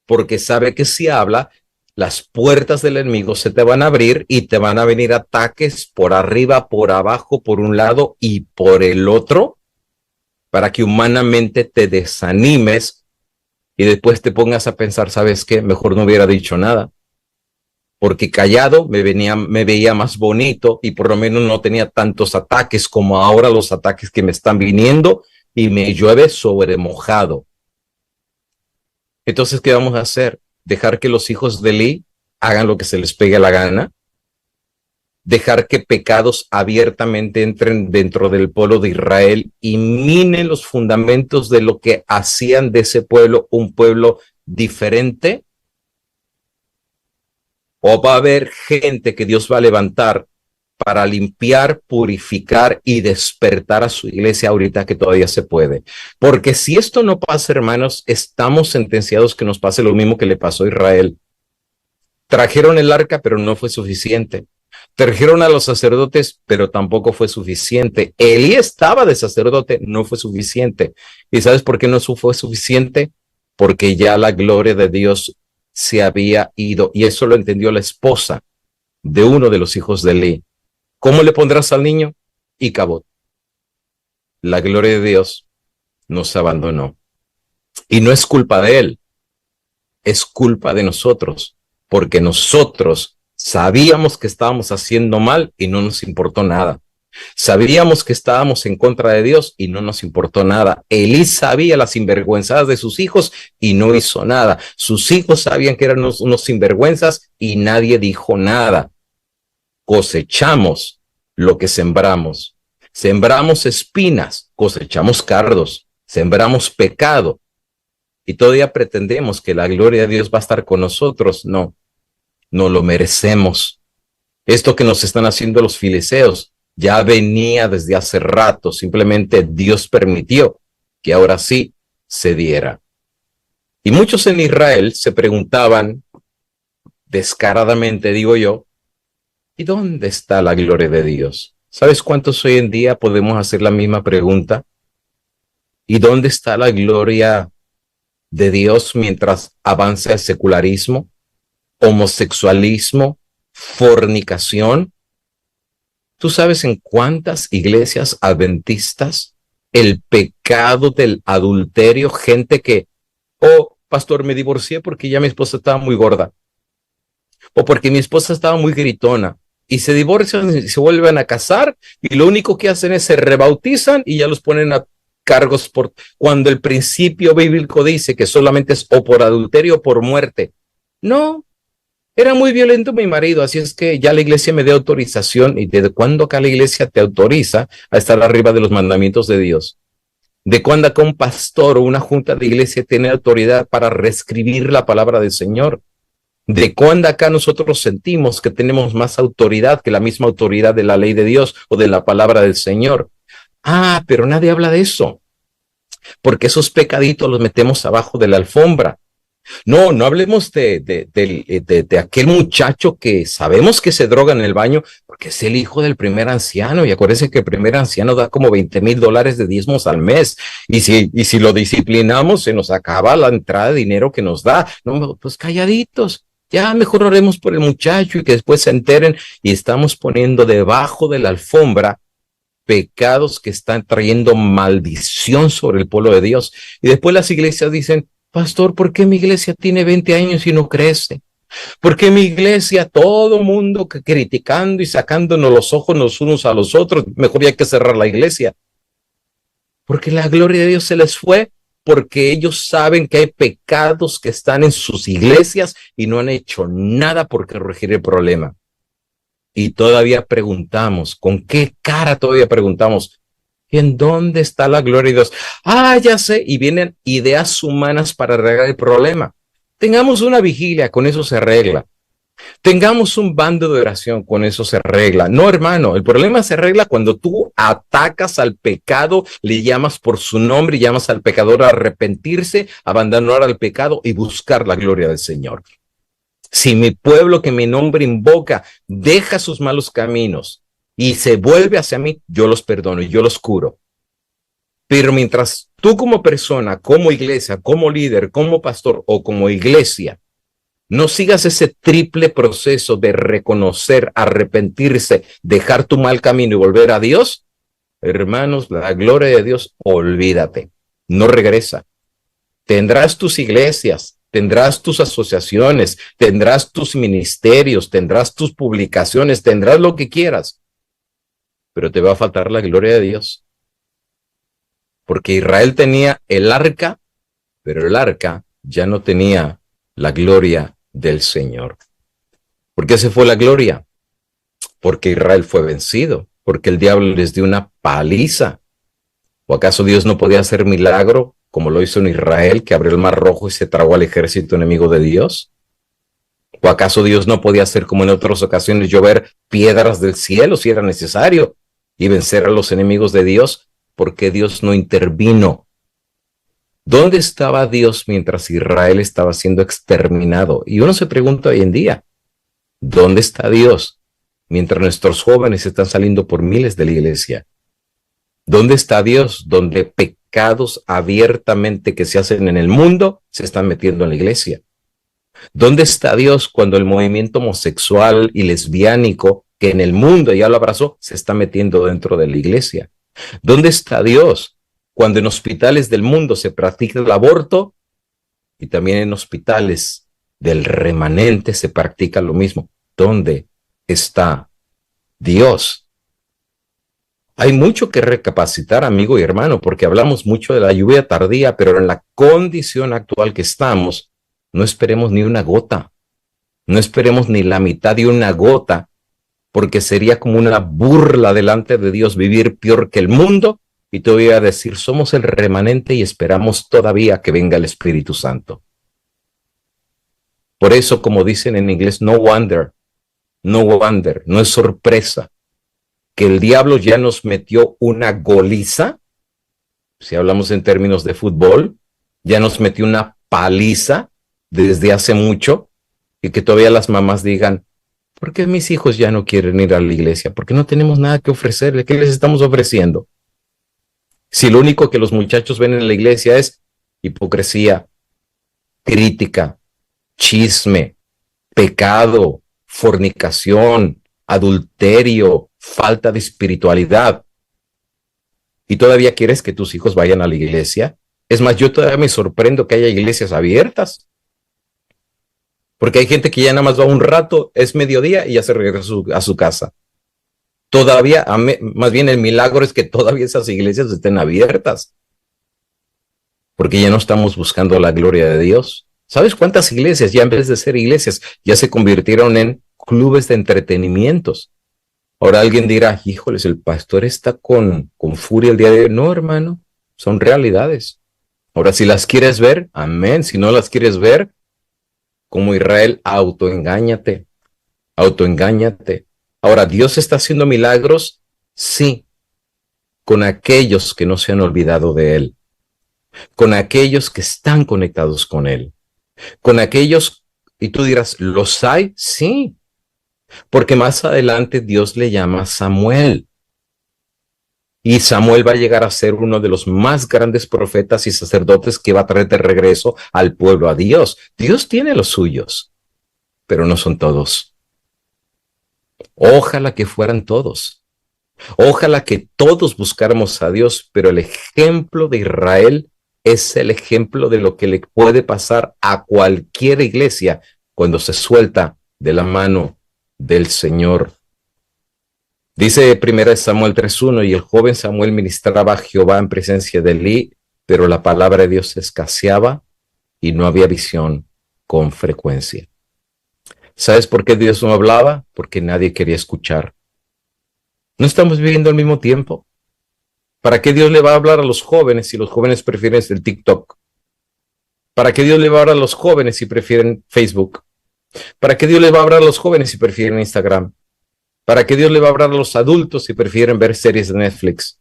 porque sabe que si habla, las puertas del enemigo se te van a abrir y te van a venir ataques por arriba, por abajo, por un lado y por el otro, para que humanamente te desanimes y después te pongas a pensar, ¿sabes qué? Mejor no hubiera dicho nada, porque callado me veía más bonito y por lo menos no tenía tantos ataques como ahora los ataques que me están viniendo y me llueve sobre mojado. Entonces, ¿qué vamos a hacer? ¿Dejar que los hijos de Eli hagan lo que se les pegue la gana? ¿Dejar que pecados abiertamente entren dentro del pueblo de Israel y minen los fundamentos de lo que hacían de ese pueblo un pueblo diferente? ¿O va a haber gente que Dios va a levantar para limpiar, purificar y despertar a su iglesia ahorita que todavía se puede? Porque si esto no pasa, hermanos, estamos sentenciados que nos pase lo mismo que le pasó a Israel. Trajeron el arca, pero no fue suficiente. Trajeron a los sacerdotes, pero tampoco fue suficiente. Elí estaba de sacerdote, no fue suficiente. ¿Y sabes por qué no fue suficiente? Porque ya la gloria de Dios se había ido. Y eso lo entendió la esposa de uno de los hijos de Elí. ¿Cómo le pondrás al niño? Icabod. La gloria de Dios nos abandonó. Y no es culpa de él, es culpa de nosotros, porque nosotros sabíamos que estábamos haciendo mal y no nos importó nada. Sabíamos que estábamos en contra de Dios y no nos importó nada. Elí sabía las sinvergüenzas de sus hijos y no hizo nada. Sus hijos sabían que eran unos sinvergüenzas y nadie dijo nada. Cosechamos lo que sembramos. Sembramos espinas, cosechamos cardos. Sembramos pecado y todavía pretendemos que la gloria de Dios va a estar con nosotros. No, no lo merecemos. Esto que nos están haciendo los filisteos ya venía desde hace rato. Simplemente Dios permitió que ahora sí se diera. Y muchos en Israel se preguntaban descaradamente, digo yo, ¿y dónde está la gloria de Dios? ¿Sabes cuántos hoy en día podemos hacer la misma pregunta? ¿Y dónde está la gloria de Dios mientras avanza el secularismo, homosexualismo, fornicación? ¿Tú sabes en cuántas iglesias adventistas el pecado del adulterio, gente que, oh, pastor, me divorcié porque ya mi esposa estaba muy gorda, o porque mi esposa estaba muy gritona, y se divorcian y se vuelven a casar, y lo único que hacen es se rebautizan y ya los ponen a cargos por, cuando el principio bíblico dice que solamente es o por adulterio o por muerte. No, era muy violento mi marido, así es que ya la iglesia me dio autorización. ¿Y desde cuándo acá la iglesia te autoriza a estar arriba de los mandamientos de Dios? ¿De cuándo acá un pastor o una junta de iglesia tiene autoridad para reescribir la palabra del Señor? ¿De cuándo acá nosotros sentimos que tenemos más autoridad que la misma autoridad de la ley de Dios o de la palabra del Señor? Ah, pero nadie habla de eso, porque esos pecaditos los metemos abajo de la alfombra. No, no hablemos de aquel muchacho que sabemos que se droga en el baño porque es el hijo del primer anciano y acuérdense que el primer anciano da como $20,000 de diezmos al mes y si lo disciplinamos se nos acaba la entrada de dinero que nos da. No, pues calladitos, ya mejor oremos por el muchacho y que después se enteren y estamos poniendo debajo de la alfombra pecados que están trayendo maldición sobre el pueblo de Dios. Y después las iglesias dicen, pastor, ¿por qué mi iglesia tiene 20 años y no crece? ¿Por qué mi iglesia, todo mundo criticando y sacándonos los ojos los unos a los otros? Mejor ya hay que cerrar la iglesia. Porque la gloria de Dios se les fue, porque ellos saben que hay pecados que están en sus iglesias y no han hecho nada por corregir el problema. Y todavía preguntamos, ¿con qué cara todavía preguntamos? ¿En dónde está la gloria de Dios? Ah, ya sé, y vienen ideas humanas para arreglar el problema. Tengamos una vigilia, con eso se arregla. Tengamos un bando de oración, con eso se arregla. No, hermano, el problema se arregla cuando tú atacas al pecado, le llamas por su nombre y llamas al pecador a arrepentirse, abandonar al pecado y buscar la gloria del Señor. Si mi pueblo que mi nombre invoca deja sus malos caminos y se vuelve hacia mí, yo los perdono y yo los curo. Pero mientras tú como persona, como iglesia, como líder, como pastor o como iglesia, no sigas ese triple proceso de reconocer, arrepentirse, dejar tu mal camino y volver a Dios, hermanos, la gloria de Dios, olvídate, no regresa. Tendrás tus iglesias, tendrás tus asociaciones, tendrás tus ministerios, tendrás tus publicaciones, tendrás lo que quieras, pero te va a faltar la gloria de Dios. Porque Israel tenía el arca, pero el arca ya no tenía la gloria del Señor. ¿Por qué se fue la gloria? Porque Israel fue vencido, porque el diablo les dio una paliza. ¿O acaso Dios no podía hacer milagro como lo hizo en Israel, que abrió el mar rojo y se tragó al ejército enemigo de Dios? ¿O acaso Dios no podía hacer como en otras ocasiones llover piedras del cielo si era necesario y vencer a los enemigos de Dios? Porque Dios no intervino. ¿Dónde estaba Dios mientras Israel estaba siendo exterminado? Y uno se pregunta hoy en día, ¿dónde está Dios mientras nuestros jóvenes están saliendo por miles de la iglesia? ¿Dónde está Dios donde pecados abiertamente que se hacen en el mundo se están metiendo en la iglesia? ¿Dónde está Dios cuando el movimiento homosexual y lesbiánico que en el mundo ya lo abrazó se está metiendo dentro de la iglesia? ¿Dónde está Dios cuando en hospitales del mundo se practica el aborto y también en hospitales del remanente se practica lo mismo? ¿Dónde está Dios? Hay mucho que recapacitar, amigo y hermano, porque hablamos mucho de la lluvia tardía, pero en la condición actual que estamos, no esperemos ni una gota, no esperemos ni la mitad de una gota, porque sería como una burla delante de Dios vivir peor que el mundo y todavía decir, somos el remanente y esperamos todavía que venga el Espíritu Santo. Por eso, como dicen en inglés, no wonder, no es sorpresa que el diablo ya nos metió una goliza, si hablamos en términos de fútbol, ya nos metió una paliza desde hace mucho y que todavía las mamás digan, ¿por qué mis hijos ya no quieren ir a la iglesia? Porque no tenemos nada que ofrecerles. ¿Qué les estamos ofreciendo? Si lo único que los muchachos ven en la iglesia es hipocresía, crítica, chisme, pecado, fornicación, adulterio, falta de espiritualidad, y todavía quieres que tus hijos vayan a la iglesia. Es más, yo todavía me sorprendo que haya iglesias abiertas, porque hay gente que ya nada más va un rato, es mediodía y ya se regresa a su casa. Todavía, más bien el milagro es que todavía esas iglesias estén abiertas, porque ya no estamos buscando la gloria de Dios. ¿Sabes cuántas iglesias ya en vez de ser iglesias ya se convirtieron en clubes de entretenimientos? Ahora alguien dirá, híjoles, el pastor está con furia el día de hoy. No, hermano, son realidades. Ahora, si las quieres ver, amén. Si no las quieres ver, como Israel, autoengáñate. Ahora, ¿Dios está haciendo milagros? Sí, con aquellos que no se han olvidado de Él, con aquellos que están conectados con Él. Con aquellos, y tú dirás, ¿los hay? Sí, porque más adelante Dios le llama a Samuel. Y Samuel va a llegar a ser uno de los más grandes profetas y sacerdotes que va a traer de regreso al pueblo a Dios. Dios tiene los suyos, pero no son todos. Ojalá que fueran todos. Ojalá que todos buscáramos a Dios, pero el ejemplo de Israel es el ejemplo de lo que le puede pasar a cualquier iglesia cuando se suelta de la mano del Señor. Dice 1 Samuel 3:1, y el joven Samuel ministraba a Jehová en presencia de Elí, pero la palabra de Dios escaseaba y no había visión con frecuencia. ¿Sabes por qué Dios no hablaba? Porque nadie quería escuchar. ¿No estamos viviendo al mismo tiempo? ¿Para qué Dios le va a hablar a los jóvenes si los jóvenes prefieren el TikTok? ¿Para qué Dios le va a hablar a los jóvenes si prefieren Facebook? ¿Para qué Dios le va a hablar a los jóvenes si prefieren Instagram? ¿Para qué Dios le va a hablar a los adultos si prefieren ver series de Netflix?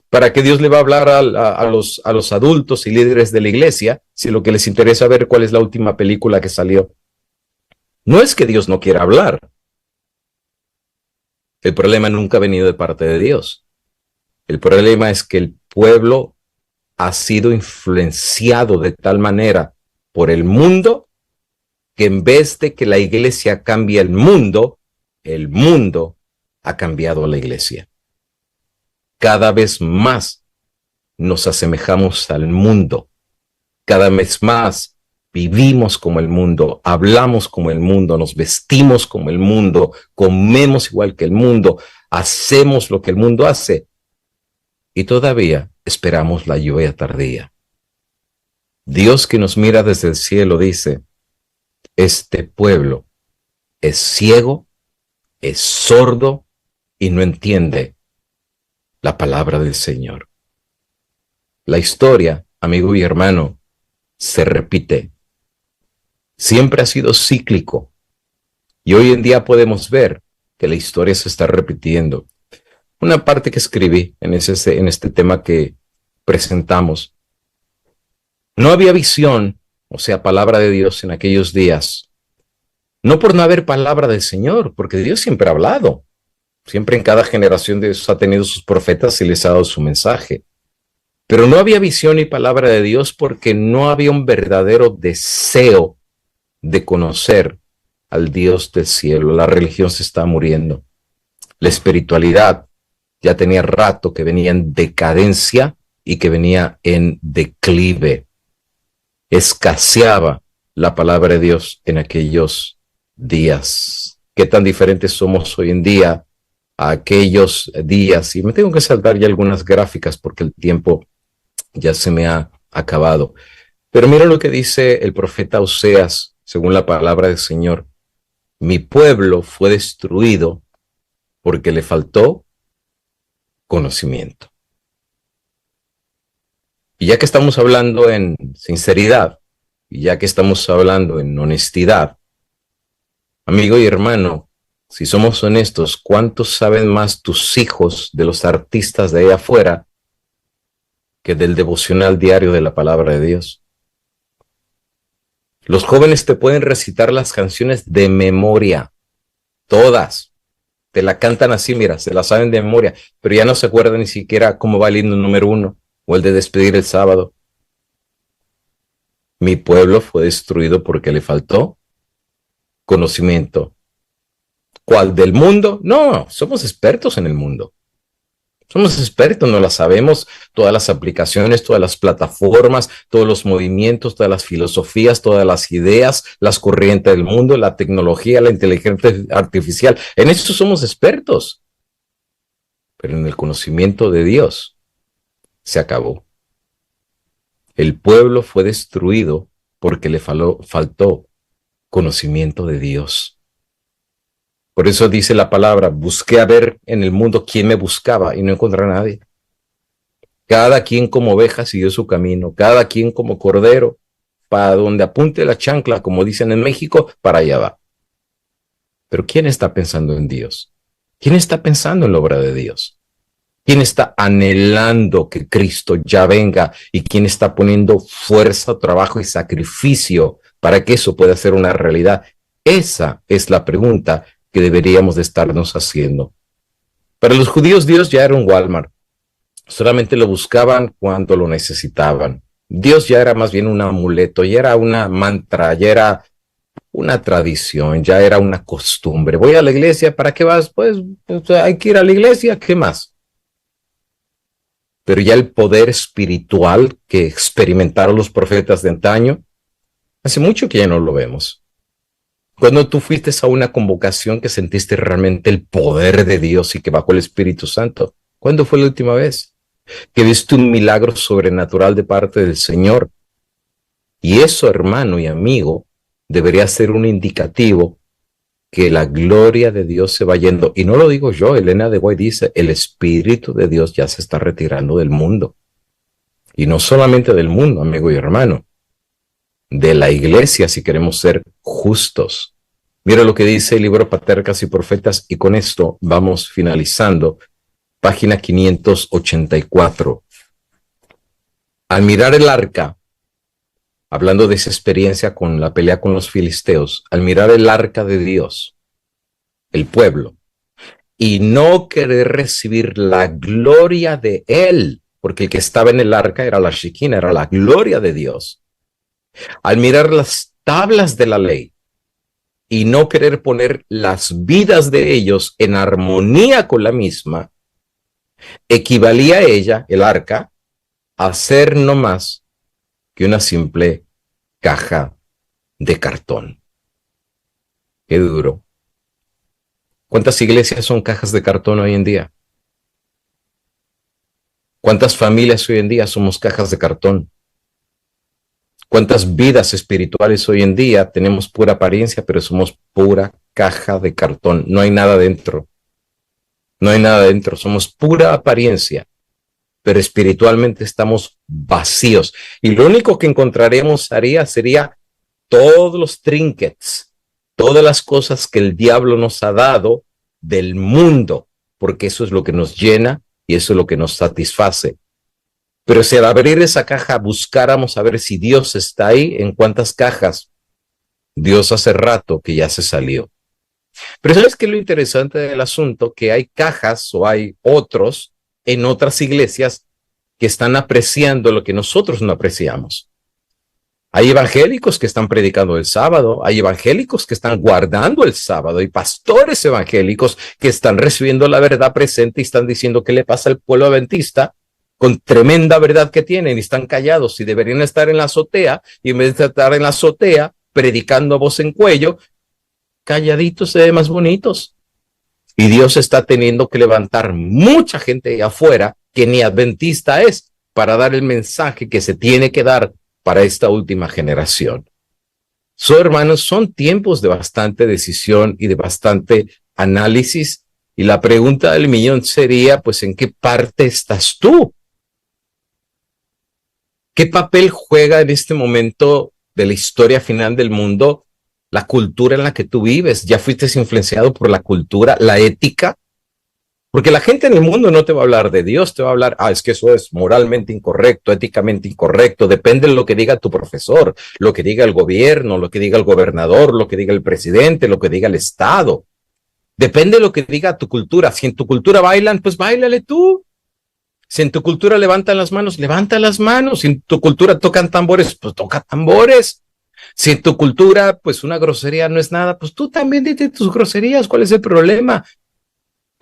¿Para qué Dios le va a hablar a los adultos y líderes de la iglesia si lo que les interesa ver cuál es la última película que salió? No es que Dios no quiera hablar. El problema nunca ha venido de parte de Dios. El problema es que el pueblo ha sido influenciado de tal manera por el mundo que en vez de que la iglesia cambie el mundo ha cambiado a la iglesia. Cada vez más nos asemejamos al mundo. Cada vez más vivimos como el mundo, hablamos como el mundo, nos vestimos como el mundo, comemos igual que el mundo, hacemos lo que el mundo hace y todavía esperamos la lluvia tardía. Dios que nos mira desde el cielo dice, este pueblo es ciego, es sordo y no entiende la palabra del Señor. La historia, amigo y hermano, se repite. Siempre ha sido cíclico y hoy en día podemos ver que la historia se está repitiendo. Una parte que escribí en este tema que presentamos, no había visión, o sea, palabra de Dios en aquellos días, no por no haber palabra del Señor, porque Dios siempre ha hablado, siempre en cada generación Dios ha tenido sus profetas y les ha dado su mensaje, pero no había visión y palabra de Dios porque no había un verdadero deseo de conocer al Dios del cielo. La religión se está muriendo, la espiritualidad ya tenía rato que venía en decadencia y que venía en declive. Escaseaba la palabra de Dios en aquellos días. ¿Qué tan diferentes somos hoy en día a aquellos días? Y me tengo que saltar ya algunas gráficas porque el tiempo ya se me ha acabado. Pero mira lo que dice el profeta Oseas, según la palabra del Señor. Mi pueblo fue destruido porque le faltó conocimiento. Y ya que estamos hablando en sinceridad, y ya que estamos hablando en honestidad, amigo y hermano, si somos honestos, ¿cuántos saben más tus hijos de los artistas de allá afuera que del devocional diario de la palabra de Dios? Los jóvenes te pueden recitar las canciones de memoria, todas. Te la cantan así, mira, se la saben de memoria, pero ya no se acuerdan ni siquiera cómo va el himno número 1 o el de despedir el sábado. Mi pueblo fue destruido porque le faltó conocimiento. ¿Cuál? ¿Del mundo? No, somos expertos en el mundo. Somos expertos, no las sabemos, todas las aplicaciones, todas las plataformas, todos los movimientos, todas las filosofías, todas las ideas, las corrientes del mundo, la tecnología, la inteligencia artificial. En eso somos expertos. Pero en el conocimiento de Dios se acabó. El pueblo fue destruido porque le faltó conocimiento de Dios. Por eso dice la palabra, busqué a ver en el mundo quién me buscaba y no encontré a nadie. Cada quien como oveja siguió su camino, cada quien como cordero, para donde apunte la chancla, como dicen en México, para allá va. Pero ¿quién está pensando en Dios? ¿Quién está pensando en la obra de Dios? ¿Quién está anhelando que Cristo ya venga? ¿Y quién está poniendo fuerza, trabajo y sacrificio para que eso pueda ser una realidad? Esa es la pregunta que deberíamos de estarnos haciendo. Para los judíos, Dios ya era un Walmart. Solamente lo buscaban cuando lo necesitaban. Dios ya era más bien un amuleto, ya era una mantra, ya era una tradición, ya era una costumbre. Voy a la iglesia, ¿para qué vas? Pues hay que ir a la iglesia, ¿qué más? Pero ya el poder espiritual que experimentaron los profetas de antaño, hace mucho que ya no lo vemos. Cuando tú fuiste a una convocación que sentiste realmente el poder de Dios y que bajó el Espíritu Santo, ¿cuándo fue la última vez que viste un milagro sobrenatural de parte del Señor? Y eso, hermano y amigo, debería ser un indicativo que la gloria de Dios se va yendo. Y no lo digo yo, Elena de White dice, el Espíritu de Dios ya se está retirando del mundo. Y no solamente del mundo, amigo y hermano, de la iglesia si queremos ser justos. Mira lo que dice el libro Patriarcas y Profetas, y con esto vamos finalizando. Página 584. Al mirar el arca, hablando de esa experiencia con la pelea con los filisteos, al mirar el arca de Dios, el pueblo, y no querer recibir la gloria de él, porque el que estaba en el arca era la Shekinah, era la gloria de Dios. Al mirar las tablas de la ley y no querer poner las vidas de ellos en armonía con la misma, equivalía a ella, el arca, a ser no más que una simple caja de cartón. Qué duro. ¿Cuántas iglesias son cajas de cartón hoy en día? ¿Cuántas familias hoy en día somos cajas de cartón? ¿Cuántas vidas espirituales hoy en día tenemos pura apariencia, pero somos pura caja de cartón? No hay nada dentro. No hay nada dentro. Somos pura apariencia, pero espiritualmente estamos vacíos. Y lo único que encontraremos sería todos los trinkets, todas las cosas que el diablo nos ha dado del mundo, porque eso es lo que nos llena y eso es lo que nos satisface. Pero si al abrir esa caja buscáramos a ver si Dios está ahí, ¿en cuántas cajas? Dios hace rato que ya se salió. Pero ¿sabes qué es lo interesante del asunto? Que hay cajas o hay otros en otras iglesias que están apreciando lo que nosotros no apreciamos. Hay evangélicos que están predicando el sábado, hay evangélicos que están guardando el sábado, hay pastores evangélicos que están recibiendo la verdad presente y están diciendo qué le pasa al pueblo adventista con tremenda verdad que tienen y están callados y deberían estar en la azotea y en vez de estar en la azotea predicando a voz en cuello, calladitos se ven más bonitos. Y Dios está teniendo que levantar mucha gente ahí afuera que ni adventista es para dar el mensaje que se tiene que dar para esta última generación. Hermanos, son tiempos de bastante decisión y de bastante análisis. Y la pregunta del millón sería, pues, ¿en qué parte estás tú? ¿Qué papel juega en este momento de la historia final del mundo la cultura en la que tú vives? ¿Ya fuiste influenciado por la cultura, la ética? Porque la gente en el mundo no te va a hablar de Dios, te va a hablar, es que eso es moralmente incorrecto, éticamente incorrecto, depende de lo que diga tu profesor, lo que diga el gobierno, lo que diga el gobernador, lo que diga el presidente, lo que diga el Estado. Depende de lo que diga tu cultura. Si en tu cultura bailan, pues báilale tú. Si en tu cultura levantan las manos, levanta las manos. Si en tu cultura tocan tambores, pues toca tambores. Si en tu cultura, pues una grosería no es nada, pues tú también dite tus groserías. ¿Cuál es el problema?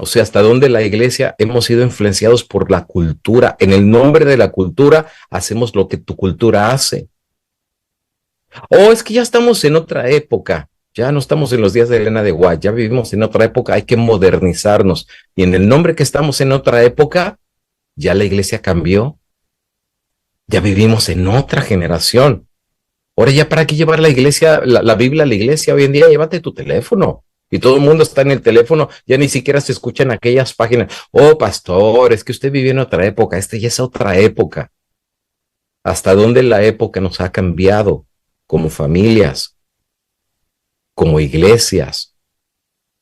O sea, hasta dónde la iglesia hemos sido influenciados por la cultura. En el nombre de la cultura hacemos lo que tu cultura hace. Es que ya estamos en otra época. Ya no estamos en los días de Elena de White. Ya vivimos en otra época. Hay que modernizarnos. Y en el nombre que estamos en otra época, ya la iglesia cambió. Ya vivimos en otra generación. Ahora ya para qué llevar la iglesia, la Biblia a la iglesia hoy en día, llévate tu teléfono. Y todo el mundo está en el teléfono, ya ni siquiera se escuchan aquellas páginas. Pastor, es que usted vive en otra época, ya es otra época. ¿Hasta dónde la época nos ha cambiado como familias, como iglesias,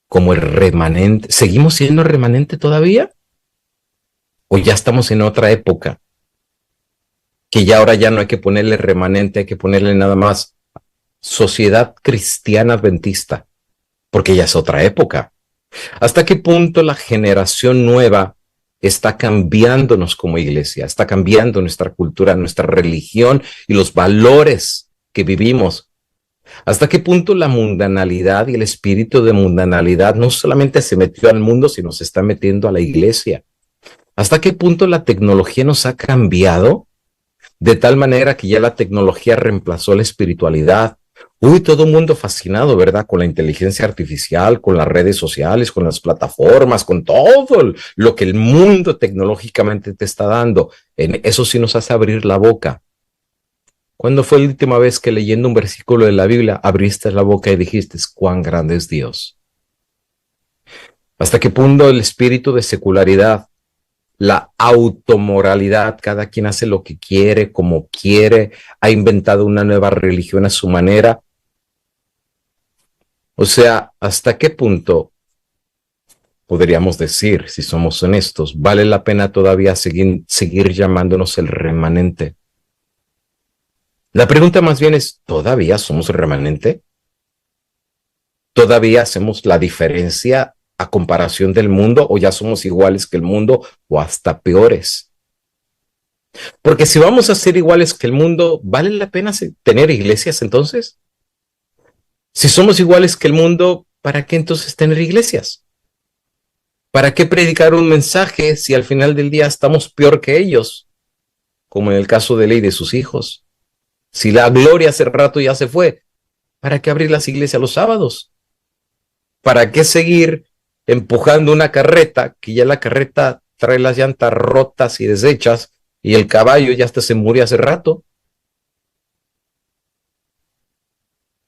como el remanente? ¿Seguimos siendo el remanente todavía? ¿O ya estamos en otra época? Que ya ahora ya no hay que ponerle remanente, hay que ponerle nada más sociedad cristiana adventista, porque ya es otra época. ¿Hasta qué punto la generación nueva está cambiándonos como iglesia? Está cambiando nuestra cultura, nuestra religión y los valores que vivimos. ¿Hasta qué punto la mundanalidad y el espíritu de mundanalidad no solamente se metió al mundo, sino se está metiendo a la iglesia? ¿Hasta qué punto la tecnología nos ha cambiado de tal manera que ya la tecnología reemplazó la espiritualidad? Uy, todo el mundo fascinado, ¿verdad? Con la inteligencia artificial, con las redes sociales, con las plataformas, con todo lo que el mundo tecnológicamente te está dando. Eso sí nos hace abrir la boca. ¿Cuándo fue la última vez que leyendo un versículo de la Biblia abriste la boca y dijiste, cuán grande es Dios? ¿Hasta qué punto el espíritu de secularidad, la automoralidad, cada quien hace lo que quiere, como quiere, ha inventado una nueva religión a su manera? O sea, ¿hasta qué punto podríamos decir, si somos honestos, vale la pena todavía seguir llamándonos el remanente? La pregunta más bien es, ¿todavía somos remanente? ¿Todavía hacemos la diferencia a comparación del mundo o ya somos iguales que el mundo o hasta peores? Porque si vamos a ser iguales que el mundo, ¿vale la pena tener iglesias entonces? Si somos iguales que el mundo, ¿para qué entonces tener iglesias? ¿Para qué predicar un mensaje si al final del día estamos peor que ellos? Como en el caso de Ley y de sus hijos. Si la gloria hace rato ya se fue, ¿para qué abrir las iglesias los sábados? ¿Para qué seguir empujando una carreta que ya la carreta trae las llantas rotas y deshechas y el caballo ya hasta se murió hace rato?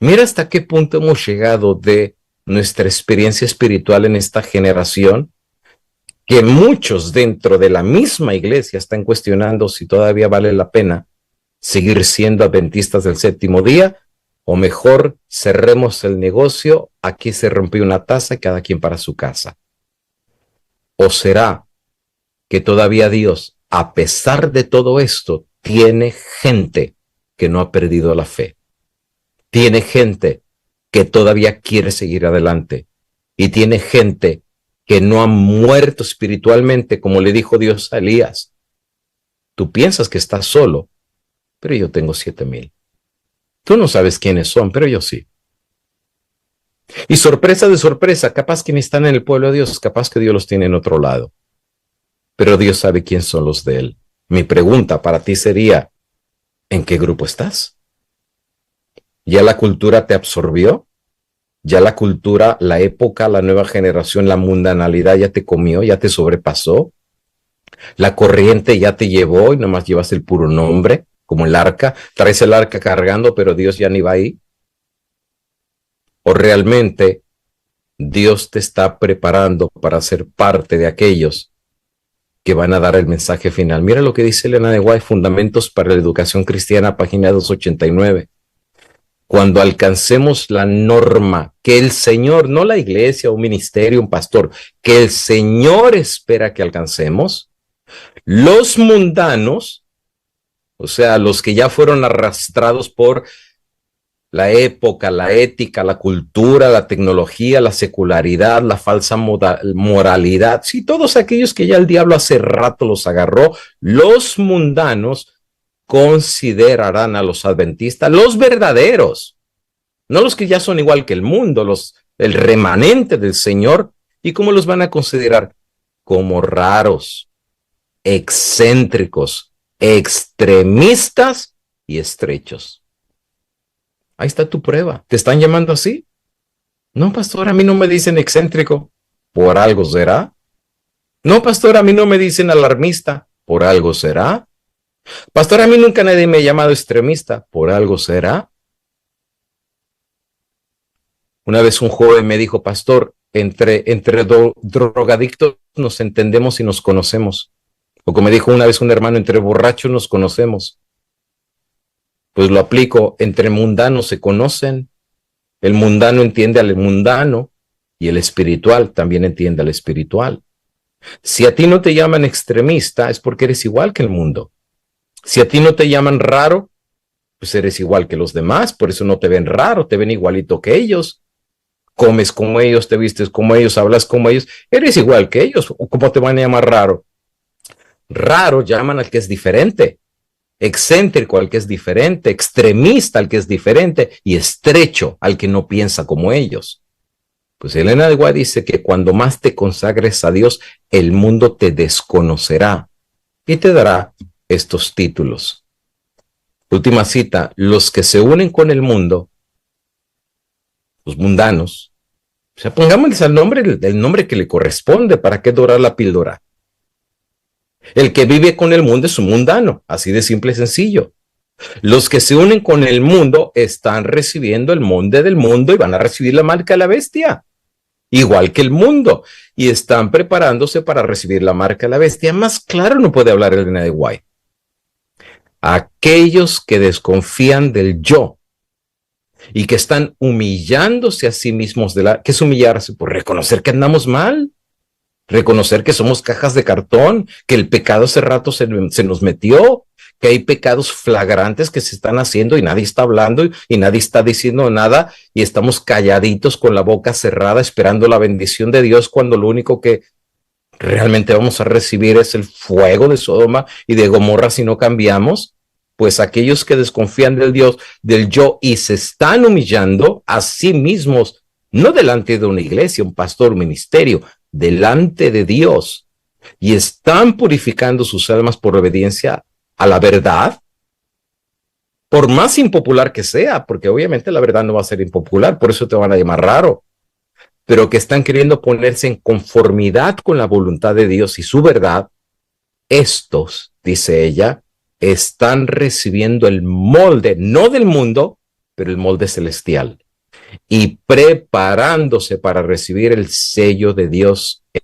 Mira hasta qué punto hemos llegado de nuestra experiencia espiritual en esta generación, que muchos dentro de la misma iglesia están cuestionando si todavía vale la pena seguir siendo adventistas del séptimo día, o mejor cerremos el negocio, aquí se rompió una taza, cada quien para su casa. ¿O será que todavía Dios, a pesar de todo esto, tiene gente que no ha perdido la fe? Tiene gente que todavía quiere seguir adelante y tiene gente que no ha muerto espiritualmente, como le dijo Dios a Elías. Tú piensas que estás solo, pero yo tengo 7,000. Tú no sabes quiénes son, pero yo sí. Y sorpresa de sorpresa, capaz que ni están en el pueblo de Dios, capaz que Dios los tiene en otro lado. Pero Dios sabe quién son los de Él. Mi pregunta para ti sería, ¿en qué grupo estás? ¿Ya la cultura te absorbió? ¿Ya la cultura, la época, la nueva generación, la mundanalidad ya te comió, ya te sobrepasó? ¿La corriente ya te llevó y nomás llevas el puro nombre, como el arca? Traes el arca cargando, pero Dios ya ni va ahí. ¿O realmente Dios te está preparando para ser parte de aquellos que van a dar el mensaje final? Mira lo que dice Elena de White, Fundamentos para la Educación Cristiana, página 289. Cuando alcancemos la norma que el Señor, no la iglesia, un ministerio, un pastor, que el Señor espera que alcancemos, los mundanos, o sea, los que ya fueron arrastrados por la época, la ética, la cultura, la tecnología, la secularidad, la falsa moralidad, sí, todos aquellos que ya el diablo hace rato los agarró, los mundanos considerarán a los adventistas los verdaderos, no los que ya son igual que el mundo, el remanente del Señor. ¿Y cómo los van a considerar? Como raros, excéntricos, extremistas y estrechos. Ahí está tu prueba. ¿Te están llamando así? No, pastor, a mí no me dicen excéntrico. ¿Por algo será? No, pastor, a mí no me dicen alarmista. ¿Por algo será? Pastor, a mí nunca nadie me ha llamado extremista. ¿Por algo será? Una vez un joven me dijo, pastor, entre drogadictos nos entendemos y nos conocemos. O como me dijo una vez un hermano, entre borrachos nos conocemos. Pues lo aplico, entre mundanos se conocen. El mundano entiende al mundano y el espiritual también entiende al espiritual. Si a ti no te llaman extremista es porque eres igual que el mundo. Si a ti no te llaman raro, pues eres igual que los demás, por eso no te ven raro, te ven igualito que ellos. Comes como ellos, te vistes como ellos, hablas como ellos, eres igual que ellos. ¿Cómo te van a llamar raro? Raro llaman al que es diferente, excéntrico al que es diferente, extremista al que es diferente y estrecho al que no piensa como ellos. Pues Elena de White dice que cuando más te consagres a Dios, el mundo te desconocerá y te dará estos títulos. Última cita, los que se unen con el mundo, los mundanos, o sea, pongámosles el nombre que le corresponde, ¿para qué dorar la píldora? El que vive con el mundo es un mundano, así de simple y sencillo. Los que se unen con el mundo están recibiendo el molde del mundo y van a recibir la marca de la bestia, igual que el mundo, y están preparándose para recibir la marca de la bestia. Más claro no puede hablar Elena de White. Aquellos que desconfían del yo y que están humillándose a sí mismos, ¿qué es humillarse? Por reconocer que andamos mal, reconocer que somos cajas de cartón, que el pecado hace rato se nos metió, que hay pecados flagrantes que se están haciendo y nadie está hablando y nadie está diciendo nada y estamos calladitos con la boca cerrada esperando la bendición de Dios cuando lo único que realmente vamos a recibir es el fuego de Sodoma y de Gomorra si no cambiamos. Pues aquellos que desconfían del Dios, del yo y se están humillando a sí mismos, no delante de una iglesia, un pastor, un ministerio, delante de Dios, y están purificando sus almas por obediencia a la verdad, por más impopular que sea, porque obviamente la verdad no va a ser impopular, por eso te van a llamar raro, pero que están queriendo ponerse en conformidad con la voluntad de Dios y su verdad, estos, dice ella, están recibiendo el molde, no del mundo, pero el molde celestial, y preparándose para recibir el sello de Dios en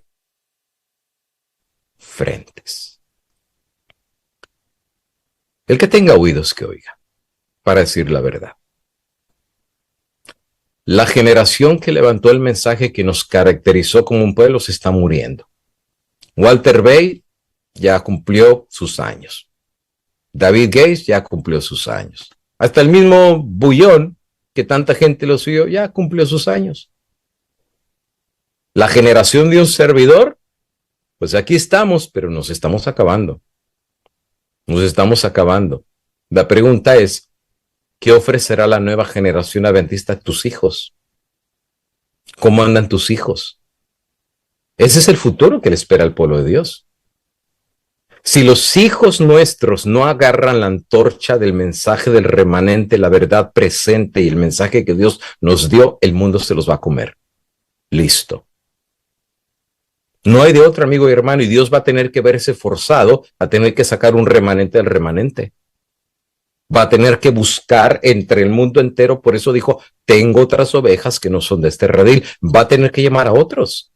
frentes. El que tenga oídos que oiga, para decir la verdad. La generación que levantó el mensaje que nos caracterizó como un pueblo se está muriendo. Walter Bay ya cumplió sus años. David Gates ya cumplió sus años. Hasta el mismo Bullón, que tanta gente lo siguió, ya cumplió sus años. La generación de un servidor, pues aquí estamos, pero nos estamos acabando. Nos estamos acabando. La pregunta es, ¿qué ofrecerá la nueva generación adventista a tus hijos? ¿Cómo andan tus hijos? Ese es el futuro que le espera al pueblo de Dios. Si los hijos nuestros no agarran la antorcha del mensaje del remanente, la verdad presente y el mensaje que Dios nos dio, el mundo se los va a comer. Listo. No hay de otro, amigo y hermano, y Dios va a tener que verse forzado a tener que sacar un remanente del remanente. Va a tener que buscar entre el mundo entero, por eso dijo, tengo otras ovejas que no son de este redil. Va a tener que llamar a otros.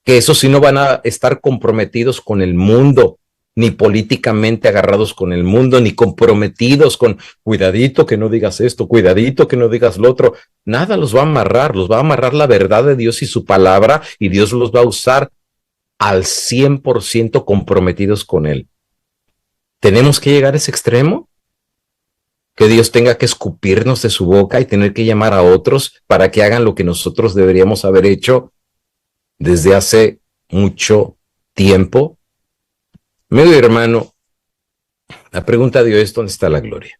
Que esos sí no van a estar comprometidos con el mundo, ni políticamente agarrados con el mundo, ni comprometidos con cuidadito que no digas esto, cuidadito que no digas lo otro. Nada los va a amarrar la verdad de Dios y su palabra, y Dios los va a usar al 100% comprometidos con él. ¿Tenemos que llegar a ese extremo? Que Dios tenga que escupirnos de su boca y tener que llamar a otros para que hagan lo que nosotros deberíamos haber hecho desde hace mucho tiempo. Amigo y hermano, la pregunta de hoy es, ¿dónde está la gloria?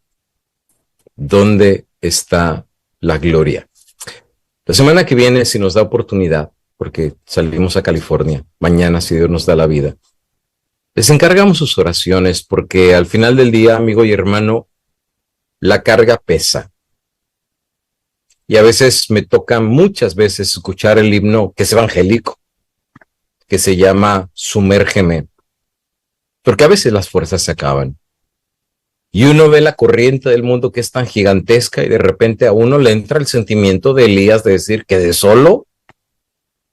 ¿Dónde está la gloria? La semana que viene, si nos da oportunidad, porque salimos a California, mañana, si Dios nos da la vida, les encargamos sus oraciones, porque al final del día, amigo y hermano, la carga pesa. Y a veces me toca muchas veces escuchar el himno que es evangélico, que se llama Sumérgeme, porque a veces las fuerzas se acaban. Y uno ve la corriente del mundo que es tan gigantesca y de repente a uno le entra el sentimiento de Elías de decir que de solo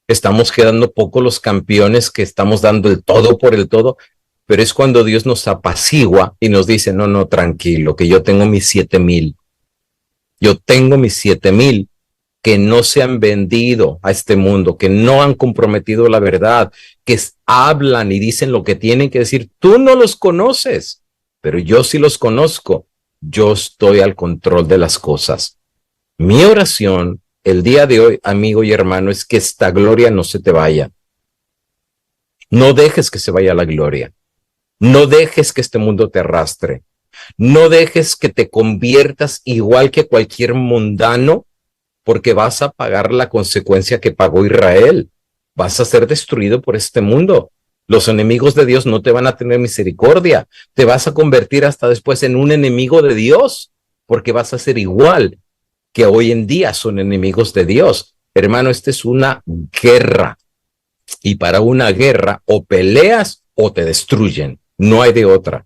estamos quedando poco los campeones, que estamos dando el todo por el todo, pero es cuando Dios nos apacigua y nos dice, no, tranquilo, que yo tengo mis 7,000. Yo tengo mis 7,000 que no se han vendido a este mundo, que no han comprometido la verdad, que hablan y dicen lo que tienen que decir. Tú no los conoces, pero yo sí los conozco. yo estoy al control de las cosas. Mi oración el día de hoy, amigo y hermano, es que esta gloria no se te vaya. No dejes que se vaya la gloria. No dejes que este mundo te arrastre. No dejes que te conviertas igual que cualquier mundano, porque vas a pagar la consecuencia que pagó Israel. Vas a ser destruido por este mundo. Los enemigos de Dios no te van a tener misericordia. Te vas a convertir hasta después en un enemigo de Dios, porque vas a ser igual que hoy en día son enemigos de Dios. Hermano, esta es una guerra. Y para una guerra o peleas o te destruyen. No hay de otra.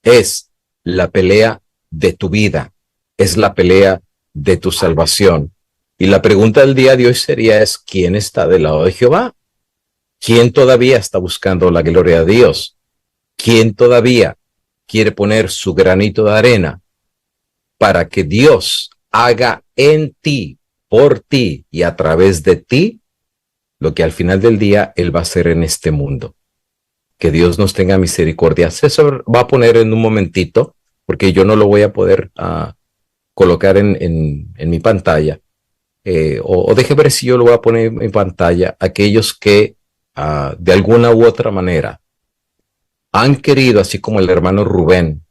Es la pelea de tu vida. Es la pelea de tu salvación. Y la pregunta del día de hoy sería es, ¿quién está del lado de Jehová? ¿Quién todavía está buscando la gloria de Dios? ¿Quién todavía quiere poner su granito de arena para que Dios haga en ti, por ti y a través de ti lo que al final del día Él va a hacer en este mundo? Que Dios nos tenga misericordia. César va a poner en un momentito, porque yo no lo voy a poder colocar en mi pantalla, o deje ver si yo lo voy a poner en mi pantalla, aquellos que de alguna u otra manera han querido, así como el hermano Rubén,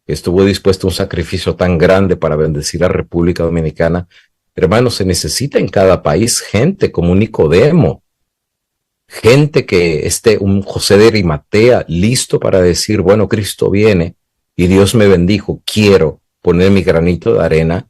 que estuvo dispuesto a un sacrificio tan grande para bendecir a República Dominicana. Hermanos, se necesita en cada país gente como un Nicodemo, gente que esté, un José de Arimatea, listo para decir, bueno, Cristo viene y Dios me bendijo, quiero poner mi granito de arena.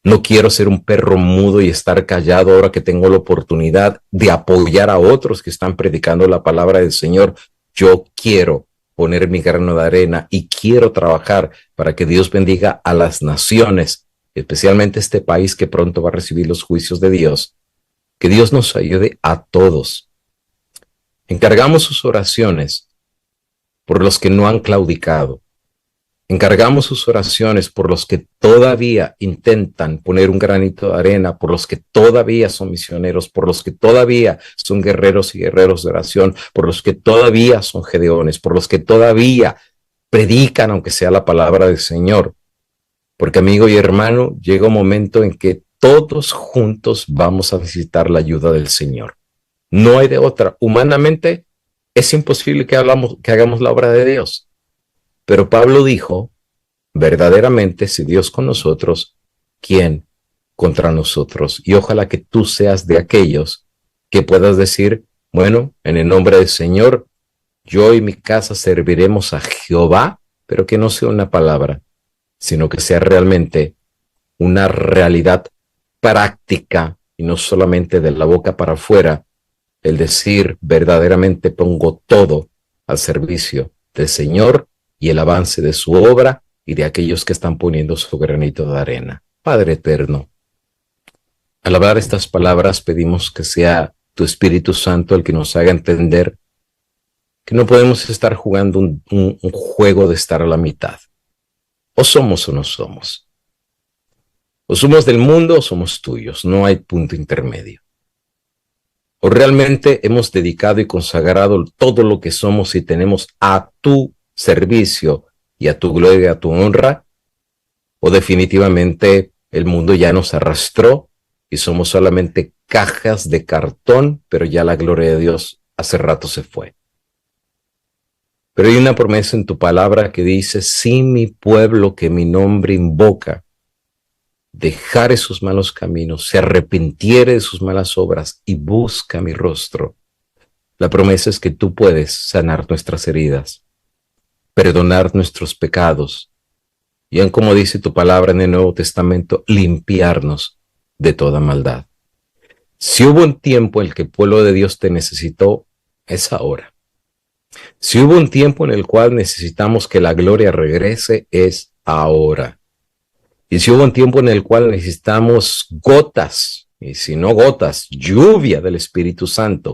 No quiero ser un perro mudo y estar callado ahora que tengo la oportunidad de apoyar a otros que están predicando la palabra del Señor. Yo quiero poner mi grano de arena y quiero trabajar para que Dios bendiga a las naciones, especialmente este país que pronto va a recibir los juicios de Dios. Que Dios nos ayude a todos. Encargamos sus oraciones por los que no han claudicado. Encargamos sus oraciones por los que todavía intentan poner un granito de arena, por los que todavía son misioneros, por los que todavía son guerreros y guerreros de oración, por los que todavía son gedeones, por los que todavía predican, aunque sea la palabra del Señor. Porque, amigo y hermano, llega un momento en que todos juntos vamos a necesitar la ayuda del Señor. No hay de otra. Humanamente es imposible que hagamos la obra de Dios. Pero Pablo dijo, verdaderamente, si Dios con nosotros, ¿quién contra nosotros? Y ojalá que tú seas de aquellos que puedas decir, bueno, en el nombre del Señor, yo y mi casa serviremos a Jehová, pero que no sea una palabra, sino que sea realmente una realidad práctica y no solamente de la boca para afuera, el decir verdaderamente pongo todo al servicio del Señor y el avance de su obra y de aquellos que están poniendo su granito de arena. Padre eterno, al hablar estas palabras pedimos que sea tu Espíritu Santo el que nos haga entender que no podemos estar jugando un juego de estar a la mitad. O somos o no somos. O somos del mundo o somos tuyos. No hay punto intermedio. O realmente hemos dedicado y consagrado todo lo que somos y tenemos a tu servicio y a tu gloria, a tu honra, o definitivamente el mundo ya nos arrastró y somos solamente cajas de cartón, pero ya la gloria de Dios hace rato se fue. Pero hay una promesa en tu palabra que dice, si mi pueblo que mi nombre invoca, dejare sus malos caminos, se arrepintiere de sus malas obras y busca mi rostro. La promesa es que tú puedes sanar nuestras heridas, perdonar nuestros pecados y, como dice tu palabra en el Nuevo Testamento, limpiarnos de toda maldad. Si hubo un tiempo en el que el pueblo de Dios te necesitó, es ahora. Si hubo un tiempo en el cual necesitamos que la gloria regrese, es ahora. Y si hubo un tiempo en el cual necesitamos gotas, y si no gotas, lluvia del Espíritu Santo,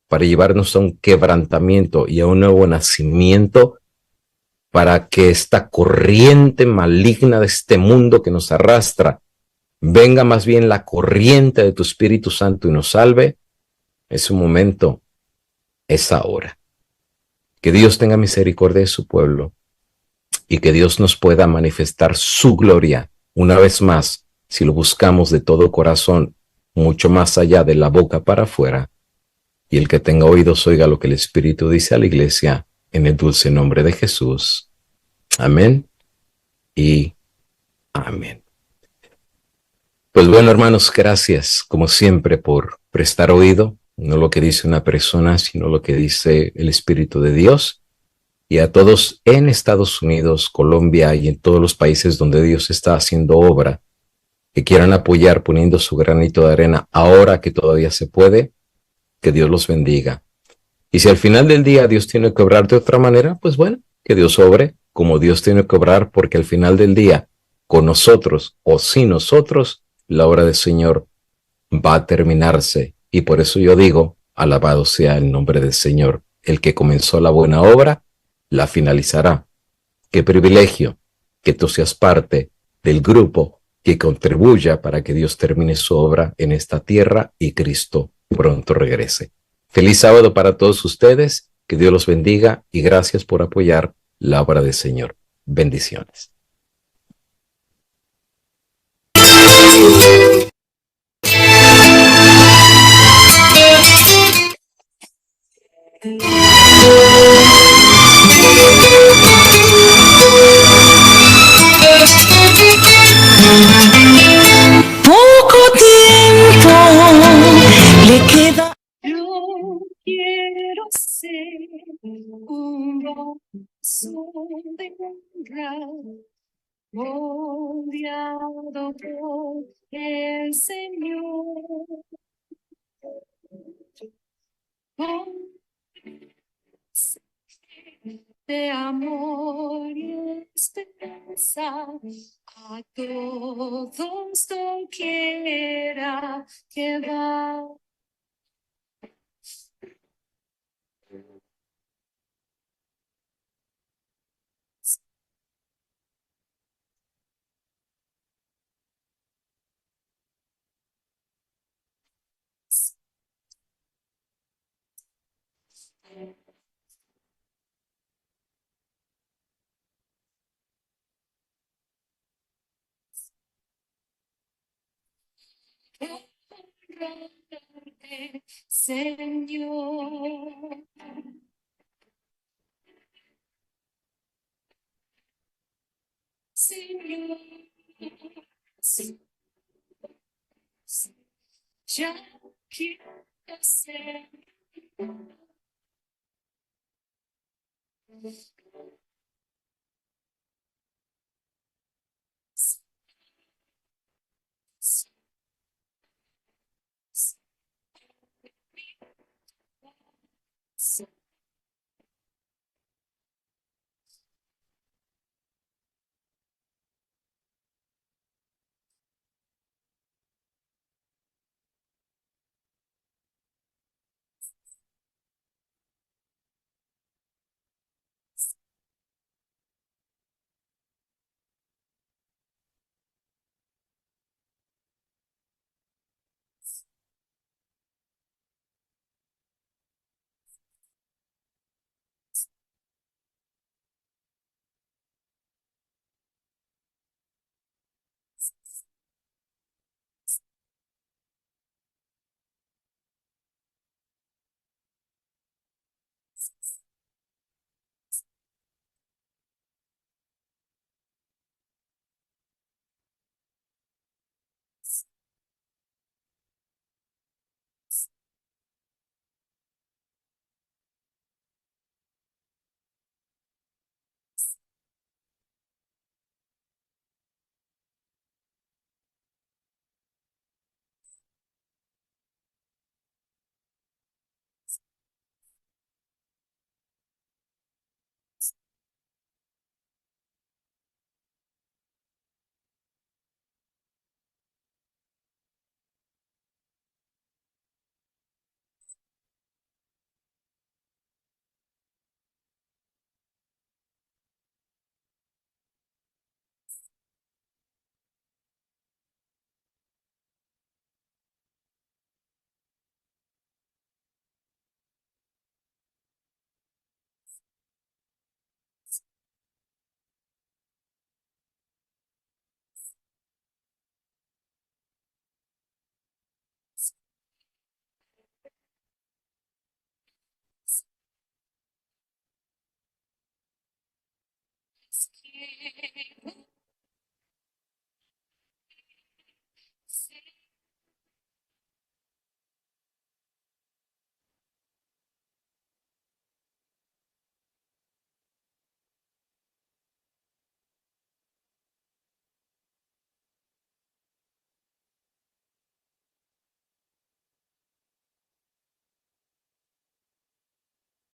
para llevarnos a un quebrantamiento y a un nuevo nacimiento, para que esta corriente maligna de este mundo que nos arrastra, venga más bien la corriente de tu Espíritu Santo y nos salve, es un momento, es ahora. Que Dios tenga misericordia de su pueblo y que Dios nos pueda manifestar su gloria una vez más, si lo buscamos de todo corazón, mucho más allá de la boca para afuera. Y el que tenga oídos oiga lo que el Espíritu dice a la iglesia en el dulce nombre de Jesús. Amén y amén. Pues bueno, hermanos, gracias como siempre por prestar oído, no lo que dice una persona, sino lo que dice el Espíritu de Dios. Y a todos en Estados Unidos, Colombia y en todos los países donde Dios está haciendo obra, que quieran apoyar poniendo su granito de arena ahora que todavía se puede, que Dios los bendiga. Y si al final del día Dios tiene que obrar de otra manera, pues bueno, que Dios obre como Dios tiene que obrar, porque al final del día, con nosotros o sin nosotros, la obra del Señor va a terminarse. Y por eso yo digo, alabado sea el nombre del Señor. El que comenzó la buena obra, la finalizará. Qué privilegio que tú seas parte del grupo que contribuya para que Dios termine su obra en esta tierra y Cristo pronto regrese. Feliz sábado para todos ustedes, que Dios los bendiga y gracias por apoyar la obra del Señor. Bendiciones. Poco tiempo le queda. Yo quiero ser un vaso de honra, moldeado por el Señor. De amor y esperanza a todos doquiera que va. Señor, Señor, ya quiero ser. quiero